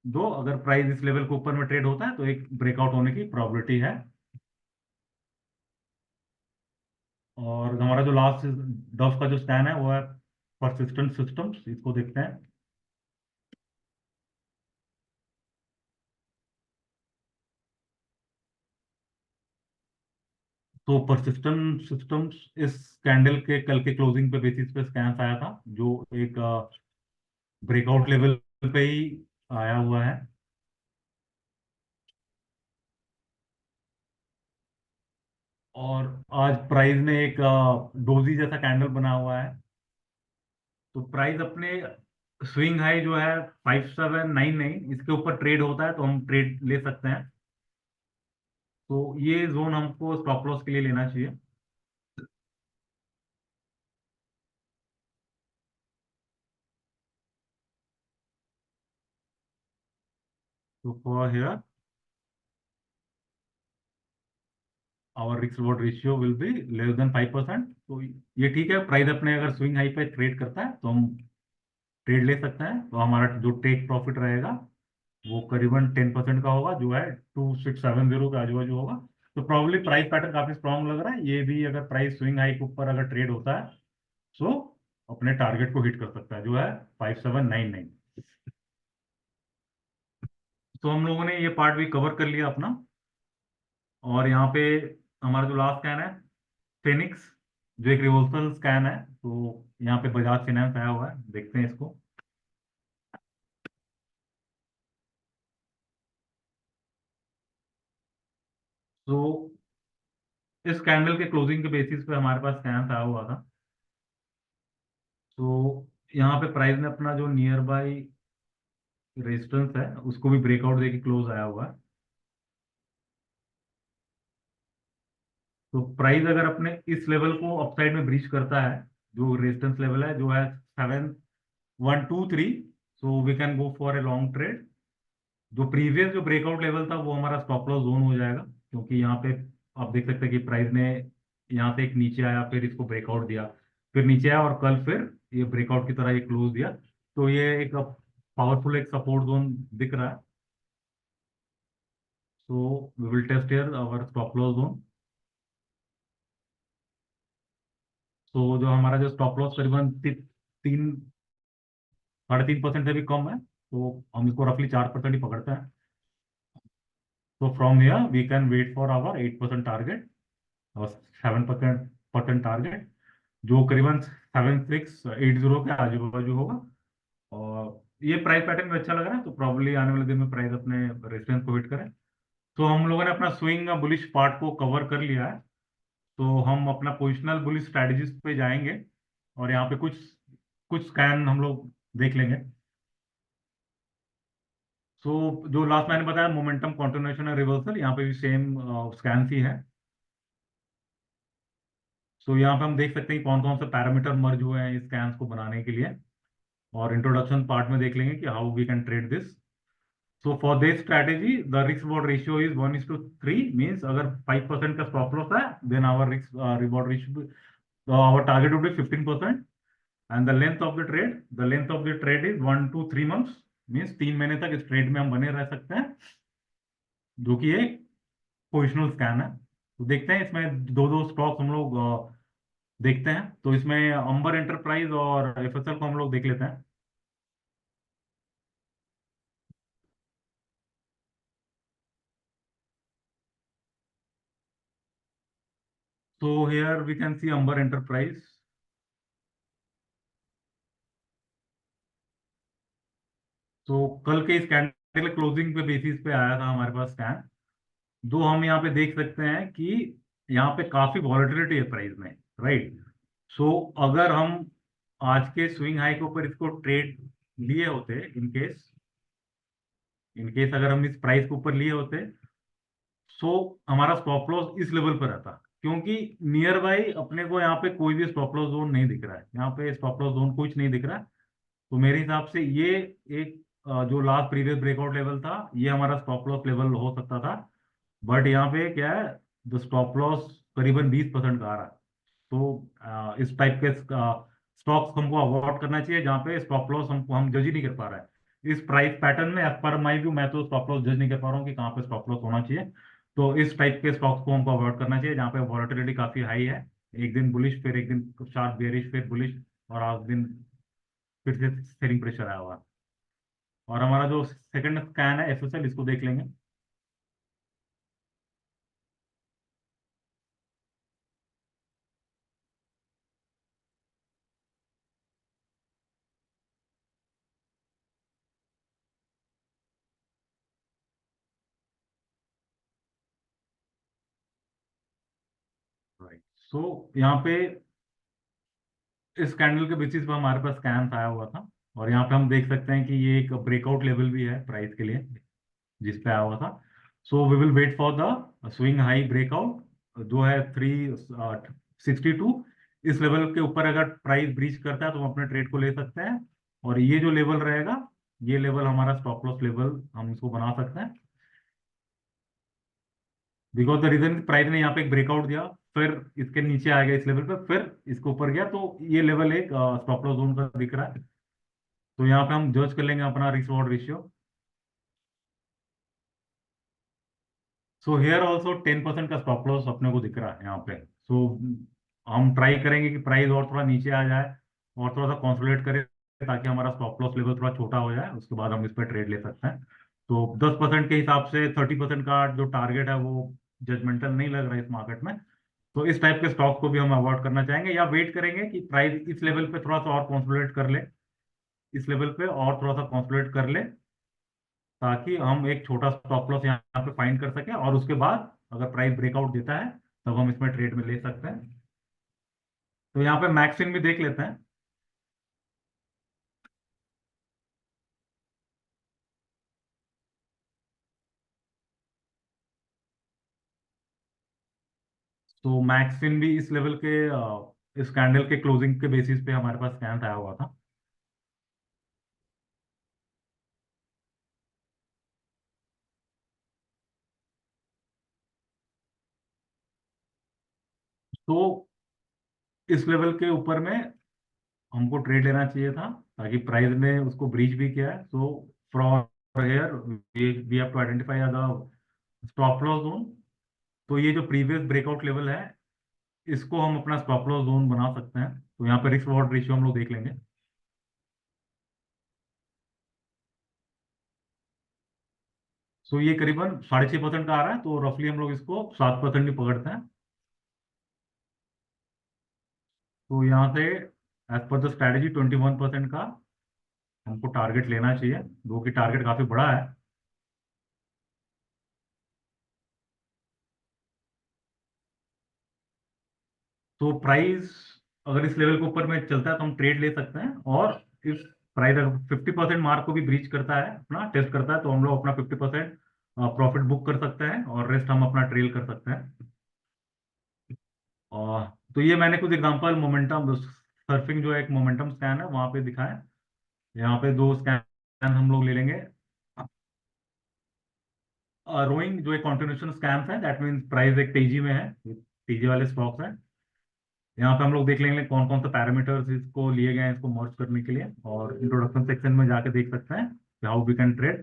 दो अगर प्राइस इस लेवल के ऊपर में ट्रेड होता है, तो एक ब्रेकआउट होने की प्रोबेबिलिटी है। और हमारा जो लास्ट डफ का जो स्कैन है वो है परसिस्टेंट सिस्टम्स, इसको देखते हैं। तो परसिस्टेंट सिस्टम्स इस कैंडल के कल के क्लोजिंग पे बेसिस पे स्कैन आया था, जो एक ब्रेकआउट लेवल पे ही आया हुआ है। और आज प्राइस ने एक डोजी जैसा कैंडल बना हुआ है। तो प्राइस अपने स्विंग हाई जो है 5799, इसके ऊपर ट्रेड होता है तो हम ट्रेड ले सकते हैं। तो ये जोन हमको स्टॉप लॉस के लिए लेना चाहिए। तो for here our risk reward ratio will be less than 5%। तो ये ठीक है, प्राइस अपने अगर स्विंग हाई पे ट्रेड करता है तो हम ट्रेड ले सकते हैं। तो हमारा जो टेक प्रॉफिट रहेगा वो करीबन 10% का होगा, जो है 2670 के आजू बाजू होगा। तो प्रॉब्ली प्राइस पैटर्न काफी स्ट्रांग लग रहा है। ये भी अगर प्राइस स्विंग हाई के ऊपर अगर ट्रेड होता है, सो अपने टारगेट को हिट कर सकता है, जो है 5799। तो हम लोगों ने ये पार्ट भी कवर कर लिया अपना। और यहाँ पे हमारा जो लास्ट स्कैन है फेनिक्स, जो एक रिवर्सल स्कैन है। तो यहाँ पे बजाज फाइनेंस आया हुआ है, देखते हैं इसको। तो इस कैंडल के क्लोजिंग के बेसिस पे हमारे पास स्कैन आया हुआ था। तो यहाँ पे प्राइस ने अपना जो नियर बाई रेजिस्टेंस है उसको भी ब्रेकआउट देके क्लोज आया हुआ है। तो प्राइस अगर अपने इस लेवल को अपसाइड में ब्रीच करता है, जो रेजिस्टेंस लेवल है जो है 7123, so we can go for a long trade. जो प्रीवियस जो ब्रेकआउट लेवल था वो हमारा स्टॉप लॉस जोन हो जाएगा, क्योंकि यहाँ पे आप देख सकते हैं कि प्राइस ने यहाँ से एक नीचे आया, फिर इसको ब्रेकआउट दिया, फिर नीचे आया, और कल फिर ये ब्रेकआउट की तरह ये क्लोज दिया। तो ये एक पावरफुल एक सपोर्ट जोन दिख रहा है। So we will test here our stop loss zone. तो जो हमारा जो स्टॉप लॉस करीबन 3 3.5% से भी कम है, तो हम इसको रफली 4% ही पकड़ते हैं। तो from here we can wait for our 8% target और 7% टारगेट, जो करीबन 7680 के आजू बाजू होगा। और ये प्राइस पैटर्न में अच्छा लग रहा है, तो प्रॉब्ली आने वाले दिन में प्राइस अपने रेजिस्टेंस को हिट करें। तो हम लोगों ने अपना स्विंग बुलिश पार्ट को कवर कर लिया है। तो हम अपना पोजिशनल बुलिश स्ट्रैटेजीज पे जाएंगे, और यहाँ पे कुछ कुछ स्कैन हम लोग देख लेंगे। सो जो लास्ट मैंने बताया मोमेंटम कंटिन्यूएशन और रिवर्सल, यहाँ पे भी सेम स्कैन ही है। सो यहाँ पे हम देख सकते हैं कौन कौन से पैरामीटर मर्ज हुए हैं इस स्कैन्स को बनाने के लिए। और इंट्रोडक्शन पार्ट में देख लेंगे कि how we can trade this. So for this strategy, the risk reward ratio is 1:3. Means अगर 5% का stop loss है, then our risk reward ratio, our target would be 15%. And the length of the trade is 1 to 3 months. Means 3 महीने तक इस trade में हम बने रह सकते हैं, जो कि एक पोजिशनल स्कैन है. तो देखते हैं इसमें दो दो स्टॉक्स हम लोग देखते हैं. तो इसमें अंबर एंटरप्राइज और एफएसएल को हम लोग देख लेते हैं. So here we can see Amber Enterprise. तो कल के इस कैंडल क्लोजिंग पे बेसिस पे आया था हमारे पास स्कैन, जो हम यहाँ पे देख सकते हैं कि यहाँ पे काफी वॉलेटिलिटी है प्राइस में, राइट. सो अगर हम आज के स्विंग हाई के ऊपर इसको ट्रेड लिए होते, इन केस अगर हम इस प्राइस के ऊपर लिए होते, सो हमारा स्टॉप लॉस इस लेवल पर रहता, क्योंकि नियर बाई अपने को यहाँ पे कोई भी स्टॉप लॉस जोन नहीं दिख रहा है. यहाँ पे स्टॉप लॉस जोन कुछ नहीं दिख रहा है. तो मेरे हिसाब से ये एक जो लास्ट प्रीवियस ब्रेकआउट लेवल था, ये हमारा स्टॉप लॉस लेवल हो सकता था. बट यहाँ पे क्या है, द स्टॉप लॉस करीबन 20% का आ रहा है. तो इस टाइप के स्टॉक्स हमको अवॉइड करना चाहिए जहाँ पे स्टॉप लॉस हम जज ही नहीं कर पा रहे हैं. इस प्राइस पैटर्न में एज पर माई व्यू मैं तो स्टॉप लॉस जज नहीं कर पा रहा हूँ कि कहाँ पे स्टॉप लॉस होना चाहिए. तो इस टाइप के स्टॉक्स को हमको अवॉइड करना चाहिए जहाँ पे वॉलेटिलिटी काफी हाई है. एक दिन बुलिश, फिर एक दिन शार्प बेरिश, फिर बुलिश, और आज दिन फिर से सेलिंग प्रेशर आया हुआ. और हमारा जो सेकंड स्कैन है एसएसएल, इसको देख लेंगे. राइट. सो यहाँ पे इस कैंडल के बेसिस पे हमारे पास स्कैन आया हुआ था, और यहाँ पे हम देख सकते हैं कि ये एक ब्रेकआउट लेवल भी है प्राइस के लिए जिस पे आया हुआ था. So we will wait for the swing high breakout जो है 362. इस लेवल के ऊपर अगर प्राइस ब्रीच करता है तो हम अपने ट्रेड को ले सकते हैं, और ये जो लेवल रहेगा, ये लेवल हमारा स्टॉप लॉस लेवल हम इसको बना सकते हैं. बिकॉज द रीजन प्राइस ने यहाँ पे एक ब्रेकआउट दिया, फिर इसके नीचे आ गया इस लेवल पे, फिर इसके ऊपर गया, तो ये लेवल एक स्टॉप लॉस जोन का दिख रहा है. तो यहाँ पे हम जज कर लेंगे अपना risk rod ratio. So here also 10% का स्टॉप लॉस अपने को दिख रहा है यहाँ पे. सो हम ट्राई करेंगे कि प्राइस और थोड़ा नीचे आ जाए और थोड़ा सा कंसोलिडेट करे, ताकि हमारा स्टॉप लॉस लेवल थोड़ा छोटा हो जाए, उसके बाद हम इस पर ट्रेड ले सकते हैं. तो 10% के हिसाब से 30% का जो टारगेट है वो जजमेंटल नहीं लग रहा है इस मार्केट में. तो इस टाइप के स्टॉक को भी हम अवॉइड करना चाहेंगे, या वेट करेंगे कि प्राइस इस लेवल पे थोड़ा सा और कंसोलिडेट कर ले, इस लेवल पे और थोड़ा सा कंसोलिडेट कर ले, ताकि हम एक छोटा स्टॉप लॉस यहाँ पे फाइंड कर सके, और उसके बाद अगर प्राइस ब्रेकआउट देता है तब हम इसमें ट्रेड में ले सकते हैं. तो यहाँ पे मैक्सिन भी देख लेते हैं. तो मैक्सिन भी इस लेवल के इस कैंडल के क्लोजिंग के बेसिस पे हमारे पास स्कैन आया हुआ था. तो इस लेवल के ऊपर में हमको ट्रेड लेना चाहिए था, ताकि प्राइस ने उसको ब्रीच भी किया है. So from here we have to identify the stop loss zone. तो ये जो प्रीवियस ब्रेकआउट लेवल है, इसको हम अपना स्टॉप लॉस जोन बना सकते हैं. तो यहाँ पे रिस्क रॉड रेशियो हम लोग देख लेंगे. सो ये करीबन 6.5% का आ रहा है, तो रफली हम लोग इसको 7% ही पकड़ते हैं. तो यहाँ से एज पर द स्ट्रैटेजी 21% का हमको टारगेट लेना चाहिए, जो कि टारगेट काफी बड़ा है. तो प्राइस अगर इस लेवल के ऊपर में चलता है तो हम ट्रेड ले सकते हैं, और इस प्राइस अगर 50% मार्क को भी ब्रीच करता है, अपना टेस्ट करता है, तो हम लोग अपना 50% प्रॉफिट बुक कर सकते हैं, और रेस्ट हम अपना ट्रेल कर सकते हैं. और तो ये मैंने कुछ एग्जांपल मोमेंटम सर्फिंग जो एक मोमेंटम स्कैन है वहां पे दिखाया. यहाँ पे दो स्कैन हम लोग ले लेंगे। रोइंग जो एक कॉन्टिन्यूशन स्कैम्स है, दैट मीन्स प्राइस एक तेजी में है, तेजी वाले स्टॉक्स हैं। यहाँ पे हम लोग देख लेंगे कौन कौन सा पैरामीटर्स इसको लिए गए हैं इसको मर्ज करने के लिए, और इंट्रोडक्शन सेक्शन में जाके देख सकते हैं हाउ वी कैन ट्रेड।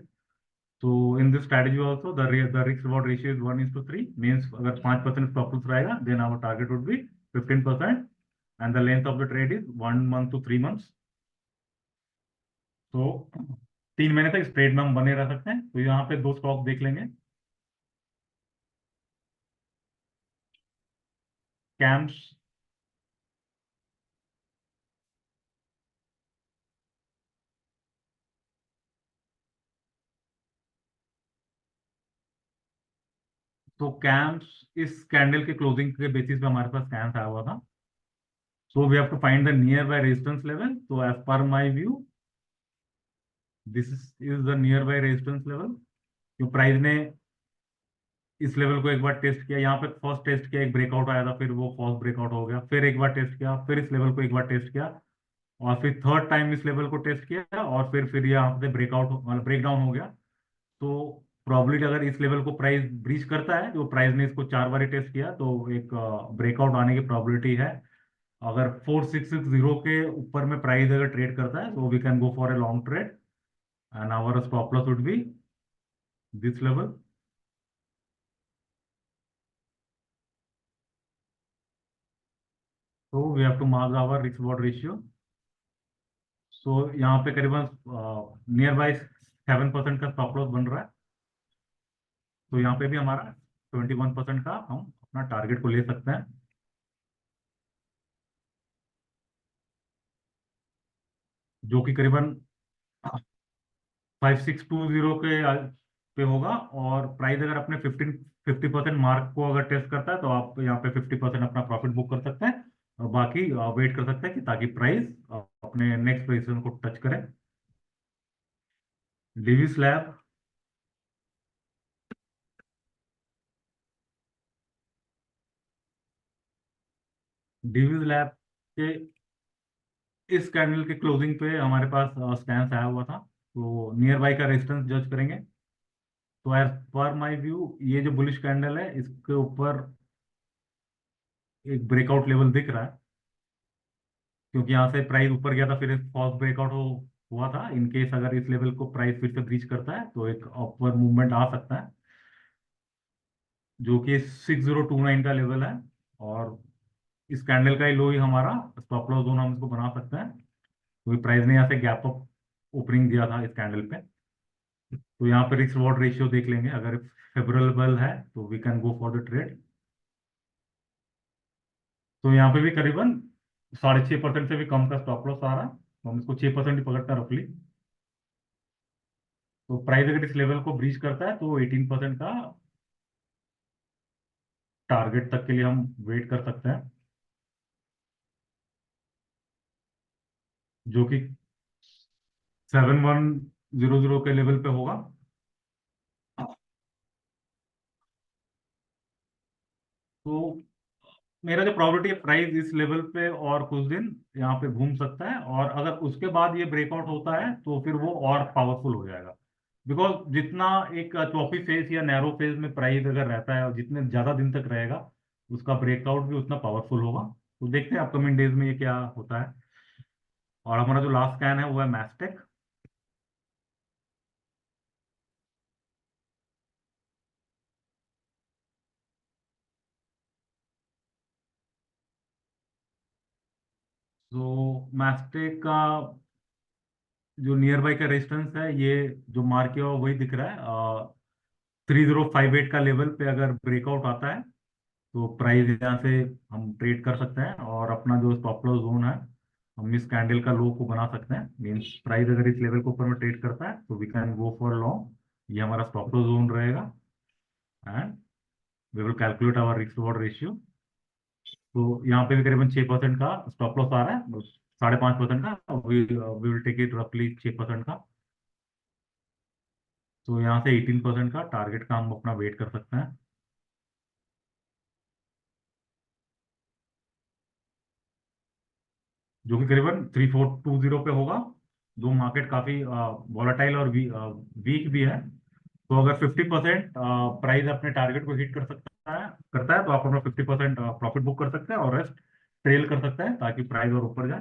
तो in this strategy also the risk reward ratio is 1:3, means अगर 5% स्टॉप लॉस रहेगा then our target would be 15%, and the length of the trade is 1 month to 3 months। तो 3 महीने तक इस trade में हम बने रह सकते हैं। तो यहाँ पे दो स्टॉक देख लेंगे, कैम्स। तो कैम्स इस कैंडल के क्लोजिंग के बेसिस पे हमारे पास कैम्स आया हुआ था। So we have to find the nearby resistance level. So as per my view, this is the nearby resistance level। जो प्राइस ने इस लेवल को एक बार टेस्ट किया, यहाँ पे फर्स्ट टेस्ट किया, एक ब्रेकआउट आया था, फिर वो फर्स्ट ब्रेकआउट हो गया, फिर एक बार टेस्ट किया, फिर इस लेवल को एक बार टेस्ट किया, और फिर थर्ड टाइम इस लेवल को टेस्ट किया, और फिर यहाँ पे ब्रेकआउट मतलब ब्रेकडाउन हो गया। तो प्रॉबिलिटी अगर इस लेवल को प्राइस ब्रीच करता है, जो प्राइस ने इसको 4 बार टेस्ट किया, तो एक ब्रेकआउट आने की प्रॉबिलिटी है। अगर 4660 के ऊपर में प्राइस अगर ट्रेड करता है तो we can go for a long trade, and our stop loss would be this level. तो we have to mark our risk reward ratio. So यहाँ पे करीबन नियर बाय 7% का स्टॉप लॉस बन रहा है। तो यहाँ पे भी हमारा 21% का हम अपना टारगेट को ले सकते हैं, जो कि करीबन 5620 के पे होगा। और प्राइस अगर अपने 50% मार्क को अगर टेस्ट करता है तो आप यहाँ पे 50% अपना प्रॉफिट बुक कर सकते हैं, और बाकी वेट कर सकते हैं कि ताकि प्राइस अपने नेक्स्ट पोजीशन को टच करे। डीवी स्लैब, डीवी स्लैब के इस कैंडल के क्लोजिंग पे हमारे पास स्टैंस आया हुआ था। तो नियर बाई का रेजिस्टेंस जज करेंगे। तो एज पर माय व्यू ये जो बुलिश कैंडल है इसके ऊपर एक ब्रेकआउट लेवल दिख रहा है, क्योंकि यहाँ से प्राइस ऊपर गया था, फिर फॉल्स ब्रेकआउट हुआ था। इन केस अगर इस लेवल को प्राइस फिर से ब्रीच करता है तो एक अपवर्ड मूवमेंट आ सकता है, जो कि 6029 का लेवल है। और इस कैंडल का ही लो ही हमारा स्टॉप लॉस जोन हम इसको बना सकते हैं, क्योंकि प्राइस ने यहाँ से गैप अप ओपनिंग दिया था इस कैंडल पे। तो यहाँ पे रिस्क रिवॉर्ड रेशियो देख लेंगे, अगर फेवरेबल है तो we can go for the trade. तो यहाँ पे भी करीबन 6.5% से भी कम का स्टॉप लॉस आ रहा है, तो हम इसको 6% ही पकड़ते हैं रफली। तो प्राइस अगर इस लेवल को ब्रीच करता है तो 18% का टारगेट तक के लिए हम वेट कर सकते हैं, जो कि 7100 के लेवल पे होगा। तो मेरा जो प्रोबेबिलिटी है प्राइस इस लेवल पे और कुछ दिन यहाँ पे घूम सकता है, और अगर उसके बाद ये ब्रेकआउट होता है तो फिर वो और पावरफुल हो जाएगा। बिकॉज जितना एक चौपी फेज या नैरो फेज में प्राइस अगर रहता है और जितने ज्यादा दिन तक रहेगा, उसका ब्रेकआउट भी उतना पावरफुल होगा। तो देखते हैं अपकमिंग डेज में ये क्या होता है। और हमारा जो लास्ट स्कैन है वो है मैस्टेक। तो मैस्टेक का जो नियर बाई का रेजिस्टेंस है, ये जो मार्क किया हुआ वही दिख रहा है। 3058 का लेवल पे अगर ब्रेकआउट आता है तो प्राइस यहाँ से हम ट्रेड कर सकते हैं, और अपना जो स्टॉप लॉस जोन है हम इस कैंडल का लो को बना सकते हैं। मीन्स प्राइस अगर इस लेवल के ऊपर में ट्रेड करता है तो we can go for long, ये हमारा स्टॉप लॉस जोन रहेगा, and we will calculate our risk reward ratio. तो यहाँ पे भी करीबन 6% का स्टॉप लॉस आ रहा है, 5.5% का, वी विल टेक इट रफली 6% का। तो यहाँ से 18% का टारगेट का हम अपना वेट कर सकते हैं, जो कि करीबन 3420 पे होगा। जो मार्केट काफी वॉलेटाइल और वीक भी है, तो अगर 50% प्राइस अपने टारगेट को हिट करता है तो आप अपना 50% प्रॉफिट बुक कर सकते हैं और रेस्ट ट्रेल कर सकते हैं ताकि प्राइस और ऊपर जाए।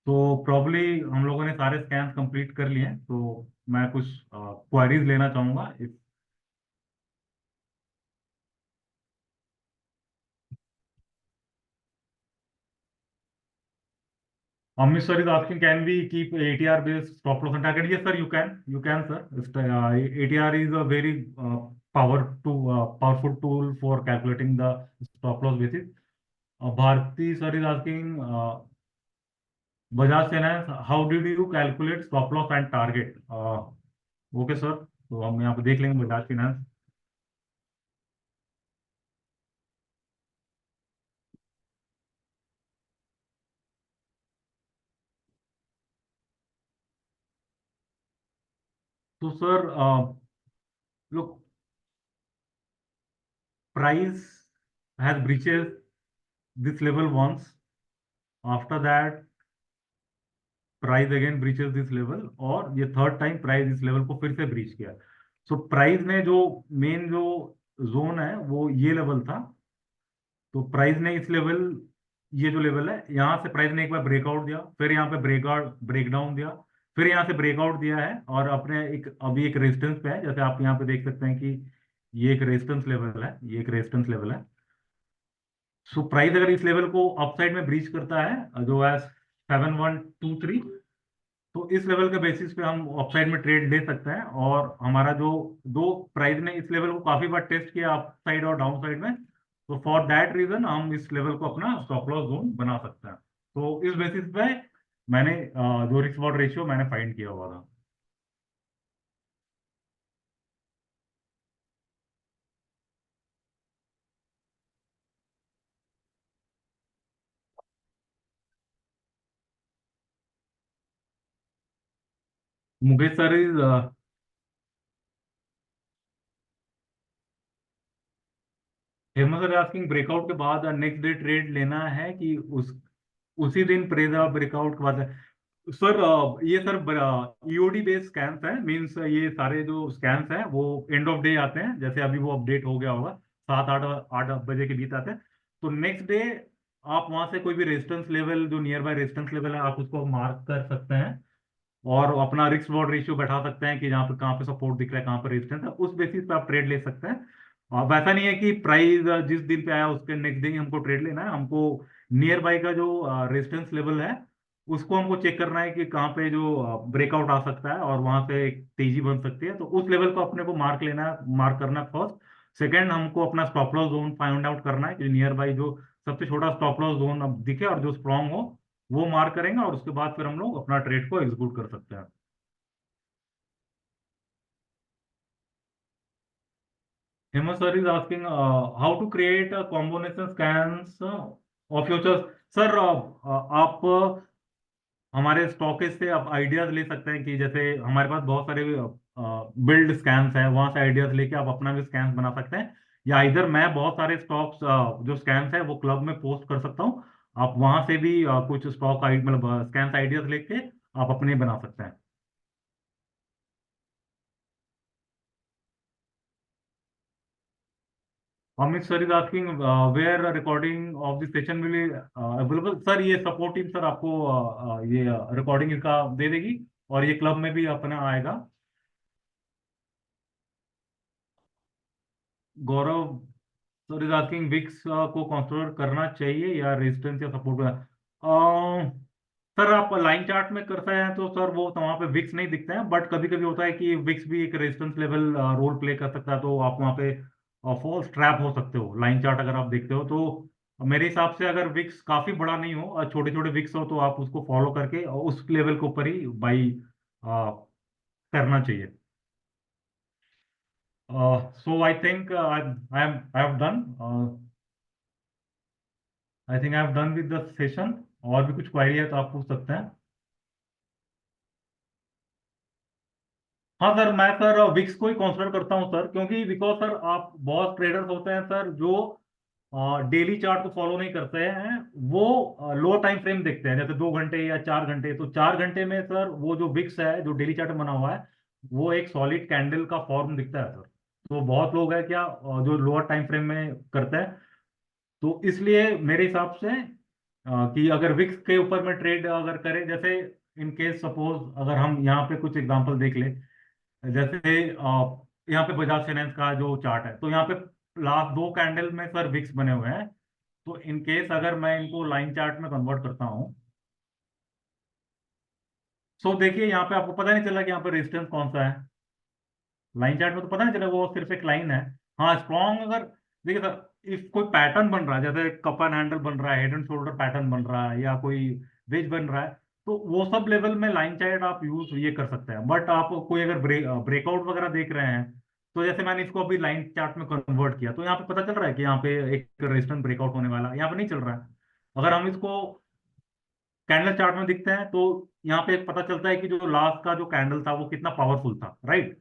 तो प्रॉब्ली हम लोगों ने सारे स्कैन्स कंप्लीट कर लिए हैं, तो मैं कुछ क्वारीज लेना चाहूंगा इस। Amit sir is asking, can we keep ATR based stop loss and target? Yes, sir, you can. You can, sir. ATR is a very powerful tool for calculating the stop loss basis. Bharti sir is asking, Bajaj Finance, how did you calculate stop loss and target? Okay, sir. तो हम यहाँ पे देख लेंगे Bajaj finance. तो sir look, price has breaches this level once. After that, price again breaches this level, और ये third time price इस लेवल को फिर से ब्रीच किया। सो प्राइस ने जो मेन जो जोन है वो ये लेवल था, तो प्राइस ने इस लेवल, ये जो लेवल है यहाँ से प्राइस ने एक बार ब्रेकआउट दिया, फिर यहाँ पे ब्रेकआउट ब्रेकडाउन दिया, फिर यहाँ से ब्रेकआउट दिया है और अपने एक अभी एक रेजिस्टेंस पे है। जैसे आप यहाँ पे देख सकते हैं कि ये एक रेजिस्टेंस लेवल है, ये एक रेजिस्टेंस लेवल है। सो प्राइस अगर इस लेवल को अपसाइड में ब्रीच करता है जो है 7123, तो इस लेवल के बेसिस पे हम अपसाइड में ट्रेड ले सकते हैं। और हमारा जो दो प्राइस ने इस लेवल को काफी बार टेस्ट किया अप साइड और डाउन साइड में, तो फॉर दैट रीजन हम इस लेवल को अपना स्टॉप लॉस जोन बना सकते हैं। तो इस बेसिस पे मैंने जो रिस्क रॉड रेशियो मैंने फाइंड किया हुआ था। Mukesh sir is Hemant sir asking, breakout के बाद नेक्स्ट डे ट्रेड लेना है कि उसी दिन प्रेजा ब्रेकआउट के बाद? सर ये सर ईओडी बेस्ड स्कैम्स है, मींस ये सारे जो स्कैम्स हैं वो एंड ऑफ डे आते हैं। जैसे अभी वो अपडेट हो गया होगा, 7 8 8 बजे के बीच आते हैं। तो नेक्स्ट डे आप वहां से कोई भी रेजिस्टेंस लेवल, जो नियर बाय रेजिस्टेंस लेवल है, आप उसको मार्क कर सकते हैं और अपना रिस्क रॉड रेशियो बैठा सकते हैं कि जहाँ पे कहाँ पे सपोर्ट दिख रहा है, कहाँ पे रेजिस्टेंस है, उस बेसिस पे आप ट्रेड ले सकते हैं। और वैसा नहीं है कि प्राइस जिस दिन पे आया उसके नेक्स्ट डे ही हमको ट्रेड लेना है। हमको नियर बाय का जो रेजिस्टेंस लेवल है उसको हमको चेक करना है कि कहाँ पे जो ब्रेकआउट आ सकता है और वहां से एक तेजी बन सकती है, तो उस लेवल को अपने को मार्क लेना है, मार्क करना है फर्स्ट। सेकेंड, हमको अपना stop loss zone find out करना है कि नियर बाय जो सबसे छोटा स्टॉप लॉस जोन अब दिखे और जो स्ट्रांग हो वो मार्क करेंगे, और उसके बाद फिर हम लोग अपना ट्रेड को एग्जीक्यूट कर सकते हैं। Hemant sir is asking how to create combination scans of futures. Sir आप हमारे स्टॉकेज से आप आइडियाज ले सकते हैं कि जैसे हमारे पास बहुत सारे बिल्ड स्कैन्स हैं, वहां से आइडियाज लेके आप अपना भी स्कैन्स बना सकते हैं। या इधर मैं बहुत सारे स्टॉक्स जो स्कैन्स है वो क्लब में पोस्ट कर सकता हूँ, आप वहां से भी कुछ स्टॉक मतलब स्कैन्स आइडियाज लेके आप अपने बना सकते हैं। Amit sir is asking where recording of the session will be available. Sir ये सपोर्ट टीम सर आपको ये रिकॉर्डिंग इसका दे देगी और ये क्लब में भी अपना आएगा। गौरव सर इज आस्किंग, विक्स को कंसिडर करना चाहिए या रेजिस्टेंस या सपोर्ट? सर आप लाइन चार्ट में करते हैं तो सर वो तो वहाँ पे विक्स नहीं दिखते हैं, बट कभी कभी होता है कि विक्स भी एक रेजिस्टेंस लेवल रोल प्ले कर सकता है, तो आप वहाँ पे फॉल्स ट्रैप हो सकते हो। लाइन चार्ट अगर आप देखते हो तो मेरे हिसाब से अगर विक्स काफी बड़ा नहीं हो और छोटे छोटे विक्स हो तो आप उसको फॉलो करके और उस लेवल के ऊपर ही बाई करना चाहिए। So I think I have done, I think I have done with the session. और भी कुछ क्वारी है तो आप पूछ सकते हैं। हाँ सर, मैं सर विक्स को ही कंसिडर करता हूँ सर, क्योंकि बिकॉज सर आप बहुत ट्रेडर्स होते हैं सर जो डेली चार्ट को फॉलो नहीं करते हैं, वो लो टाइम फ्रेम देखते हैं, जैसे 2 घंटे या 4 घंटे। तो 4 घंटे में सर वो जो विक्स है जो डेली चार्ट में बना हुआ है, वो एक सॉलिड कैंडल का फॉर्म दिखता है सर। तो बहुत लोग है क्या जो लोअर टाइम फ्रेम में करते हैं। तो इसलिए मेरे हिसाब से कि अगर विक्स के ऊपर में ट्रेड अगर करें, जैसे इन केस सपोज अगर हम यहाँ पे कुछ एग्जांपल देख ले, जैसे यहाँ पे बजाज फाइनेंस का जो चार्ट है, तो यहाँ पे लास्ट 2 कैंडल में सर विक्स बने हुए हैं। तो इन केस अगर मैं इनको लाइन चार्ट में कन्वर्ट करता हूँ, सो देखिए यहाँ पे आपको पता नहीं चला कि यहाँ पे रेजिस्टेंस कौन सा है। लाइन चार्ट में तो पता नहीं चला, वो सिर्फ एक लाइन है। हाँ स्ट्रॉन्ग अगर देखिए सर, इफ कोई पैटर्न बन रहा है, जैसे कप एंड हैंडल बन रहा है, हेड एंड शोल्डर पैटर्न बन रहा है, या कोई वेज बन रहा है, तो वो सब लेवल में लाइन चार्ट आप यूज ये कर सकते हैं। बट आप कोई अगर ब्रेकआउट वगैरह देख रहे हैं, तो जैसे मैंने इसको अभी लाइन चार्ट में कन्वर्ट किया, तो यहाँ पे पता चल रहा है कि यहाँ पे एक रेजिस्टेंस ब्रेकआउट होने वाला है, यहाँ पे नहीं चल रहा है। अगर हम इसको कैंडल चार्ट में दिखते हैं, तो यहाँ पे पता चलता है कि जो लास्ट का जो कैंडल था वो कितना पावरफुल था, राइट।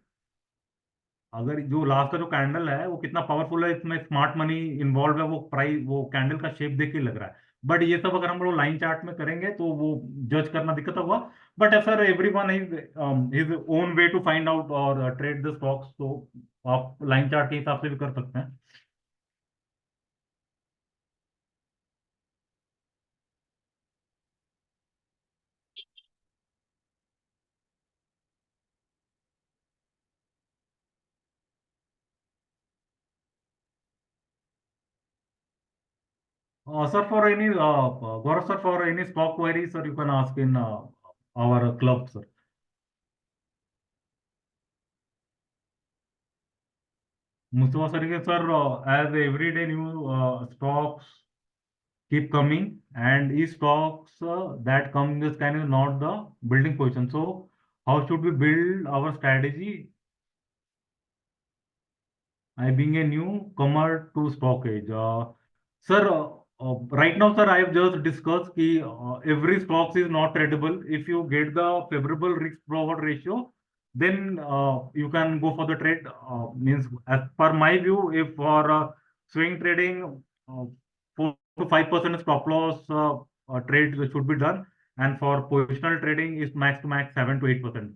अगर जो लास्ट का जो कैंडल है वो कितना पावरफुल है, इसमें स्मार्ट मनी इन्वॉल्व है, वो प्राइस वो कैंडल का शेप देख के लग रहा है। बट ये सब अगर हम लोग लाइन चार्ट में करेंगे तो वो जज करना दिक्कत होगा। But sir everyone his own way to find out और ट्रेड द स्टॉक्स, तो आप लाइन चार्ट के हिसाब से भी कर सकते हैं। Sir, for any Gaurav sir, for any stock query, sir, you can ask in our club, sir. Mustafa sir, as every day new stocks keep coming, and each stocks that come in this kind is not the building position. So, how should we build our strategy? I being a newcomer to stock age. Sir, right now, sir, I have just discussed कि every stocks is not tradable. If you get the favorable risk reward ratio, then you can go for the trade. Means as per my view, if for swing trading, 4 to 5% stop loss trade should be done, and for positional trading is max to max 7 to 8%.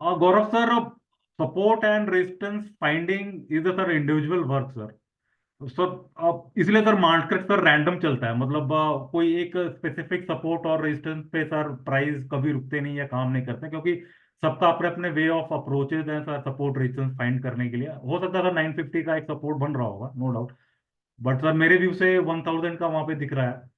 Gaurav sir, support and resistance finding is a sir individual work sir. Sir अब इसलिए sir market sir random चलता है, मतलब कोई एक specific support और resistance पे sir price कभी रुकते नहीं या काम नहीं करते, क्योंकि सबका अपने अपने वे ऑफ अप्रोचेज हैं सर सपोर्ट रेजिस्टेंस फाइंड करने के लिए। हो सकता है सर 950 का एक सपोर्ट बन रहा होगा, नो डाउट। बट सर मेरे व्यू से 1000 का वहां पे दिख रहा है।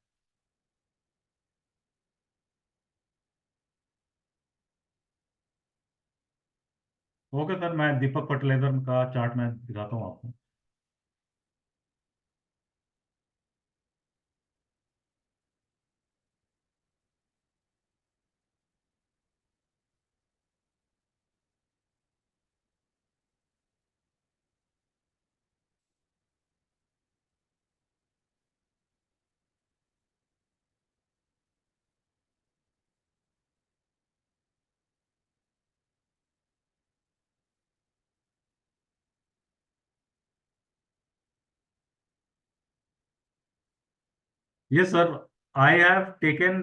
ओके सर, मैं दीपक फर्टिलाइजर का चार्ट मैं दिखाता हूँ आपको। Yes sir, I have taken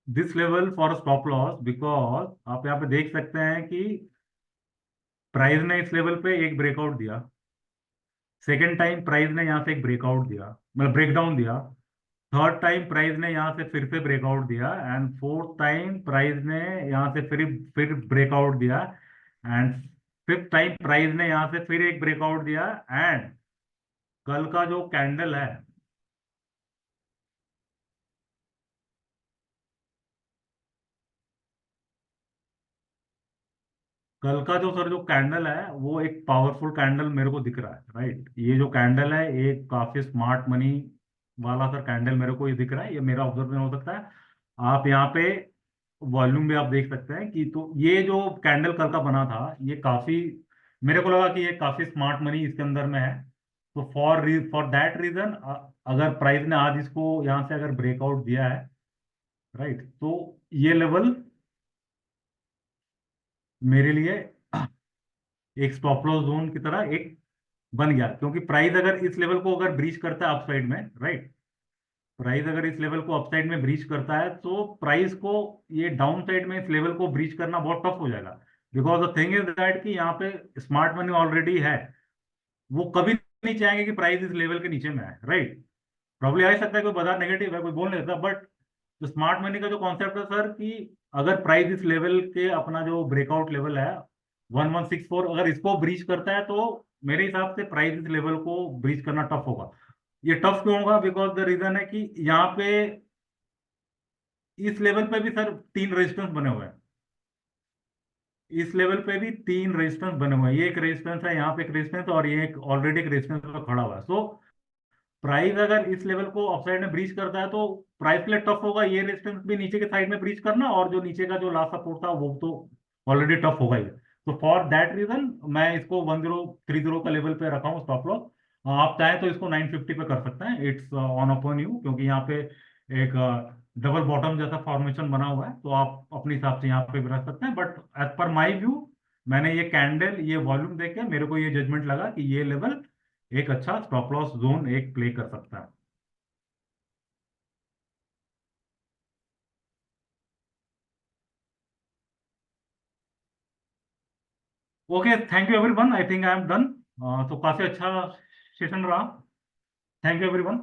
this level for stop loss, because आप यहाँ पे देख सकते हैं कि प्राइस ने इस लेवल पे एक ब्रेकआउट दिया, सेकेंड टाइम प्राइस ने यहाँ से एक ब्रेकआउट दिया, मतलब ब्रेकडाउन दिया, थर्ड टाइम प्राइस ने यहाँ से फिर से ब्रेकआउट दिया, एंड फोर्थ टाइम प्राइस ने यहाँ से फिर ब्रेकआउट दिया, एंड फिफ्थ टाइम प्राइस ने यहाँ से फिर एक ब्रेकआउट दिया। एंड कल का जो कैंडल है, कल का जो सर जो कैंडल है वो एक पावरफुल कैंडल मेरे को दिख रहा है, राइट। ये जो कैंडल है एक काफी स्मार्ट मनी वाला सर कैंडल मेरे को ये दिख रहा है, ये मेरा ऑब्जर्वेशन हो सकता है। आप यहाँ पे वॉल्यूम भी आप देख सकते हैं कि, तो ये जो कैंडल कल का बना था ये काफी, मेरे को लगा कि ये काफी स्मार्ट मनी इसके अंदर में है। तो फॉर दैट रीजन अगर प्राइस ने आज इसको यहाँ से अगर ब्रेकआउट दिया है, राइट, तो ये लेवल मेरे लिए एक स्टॉप लॉस जोन की तरह एक बन गया, क्योंकि प्राइस अगर इस लेवल को अगर ब्रीच करता है अपसाइड में, राइट, प्राइस अगर इस लेवल को अपसाइड में ब्रीच करता है तो प्राइस को ये डाउन साइड में इस लेवल को ब्रीच करना बहुत टफ हो जाएगा। Because the thing is that कि यहाँ पे स्मार्ट मनी ऑलरेडी है, वो कभी नहीं चाहेंगे कि प्राइस इस लेवल के नीचे में है, राइट। प्रॉब्लम आ सकता है कोई बाजार नेगेटिव है, कोई बोल नहीं सकता, बट तो स्मार्ट मनी का जो कॉन्सेप्ट है सर कि अगर प्राइस इस लेवल के अपना जो ब्रेकआउट लेवल है 1164 अगर इसको ब्रीच करता है तो मेरे हिसाब से प्राइस इस लेवल को ब्रीच करना टफ होगा। ये टफ क्यों होगा? बिकॉज द रीजन है कि यहाँ पे इस लेवल पे भी सर 3 रेजिस्टेंस बने हुए हैं, इस लेवल पे भी 3 रेजिस्टेंस बने हुए हैं। ये एक रेजिस्टेंस है, यहाँ पे एक रेजिस्टेंस, और ये एक ऑलरेडी एक रेजिस्टेंस पे खड़ा हुआ है। सो प्राइस अगर इस लेवल को अपसाइड में ब्रीच करता है तो प्राइस के लिए टफ होगा ये रेजिस्टेंस भी नीचे के साइड में ब्रीच करना, और जो नीचे का जो लास्ट सपोर्ट था वो तो ऑलरेडी टफ होगा ही। तो फॉर दैट रीजन मैं इसको 1030 का लेवल पे रखा हूँ स्टॉप लॉस। आप चाहें तो इसको 950 पे कर सकते हैं, इट्स ऑन अपॉन यू, क्योंकि यहाँ पे एक डबल बॉटम जैसा फॉर्मेशन बना हुआ है, तो आप अपने हिसाब से यहाँ पे भी रख सकते हैं। But as per my view, मैंने ये कैंडल ये वॉल्यूम देख के मेरे को ये जजमेंट लगा कि ये लेवल एक अच्छा स्टॉप लॉस जोन एक प्ले कर सकता है। Okay, thank you everyone, I think I am done. तो काफी अच्छा सेशन रहा। Thank you everyone.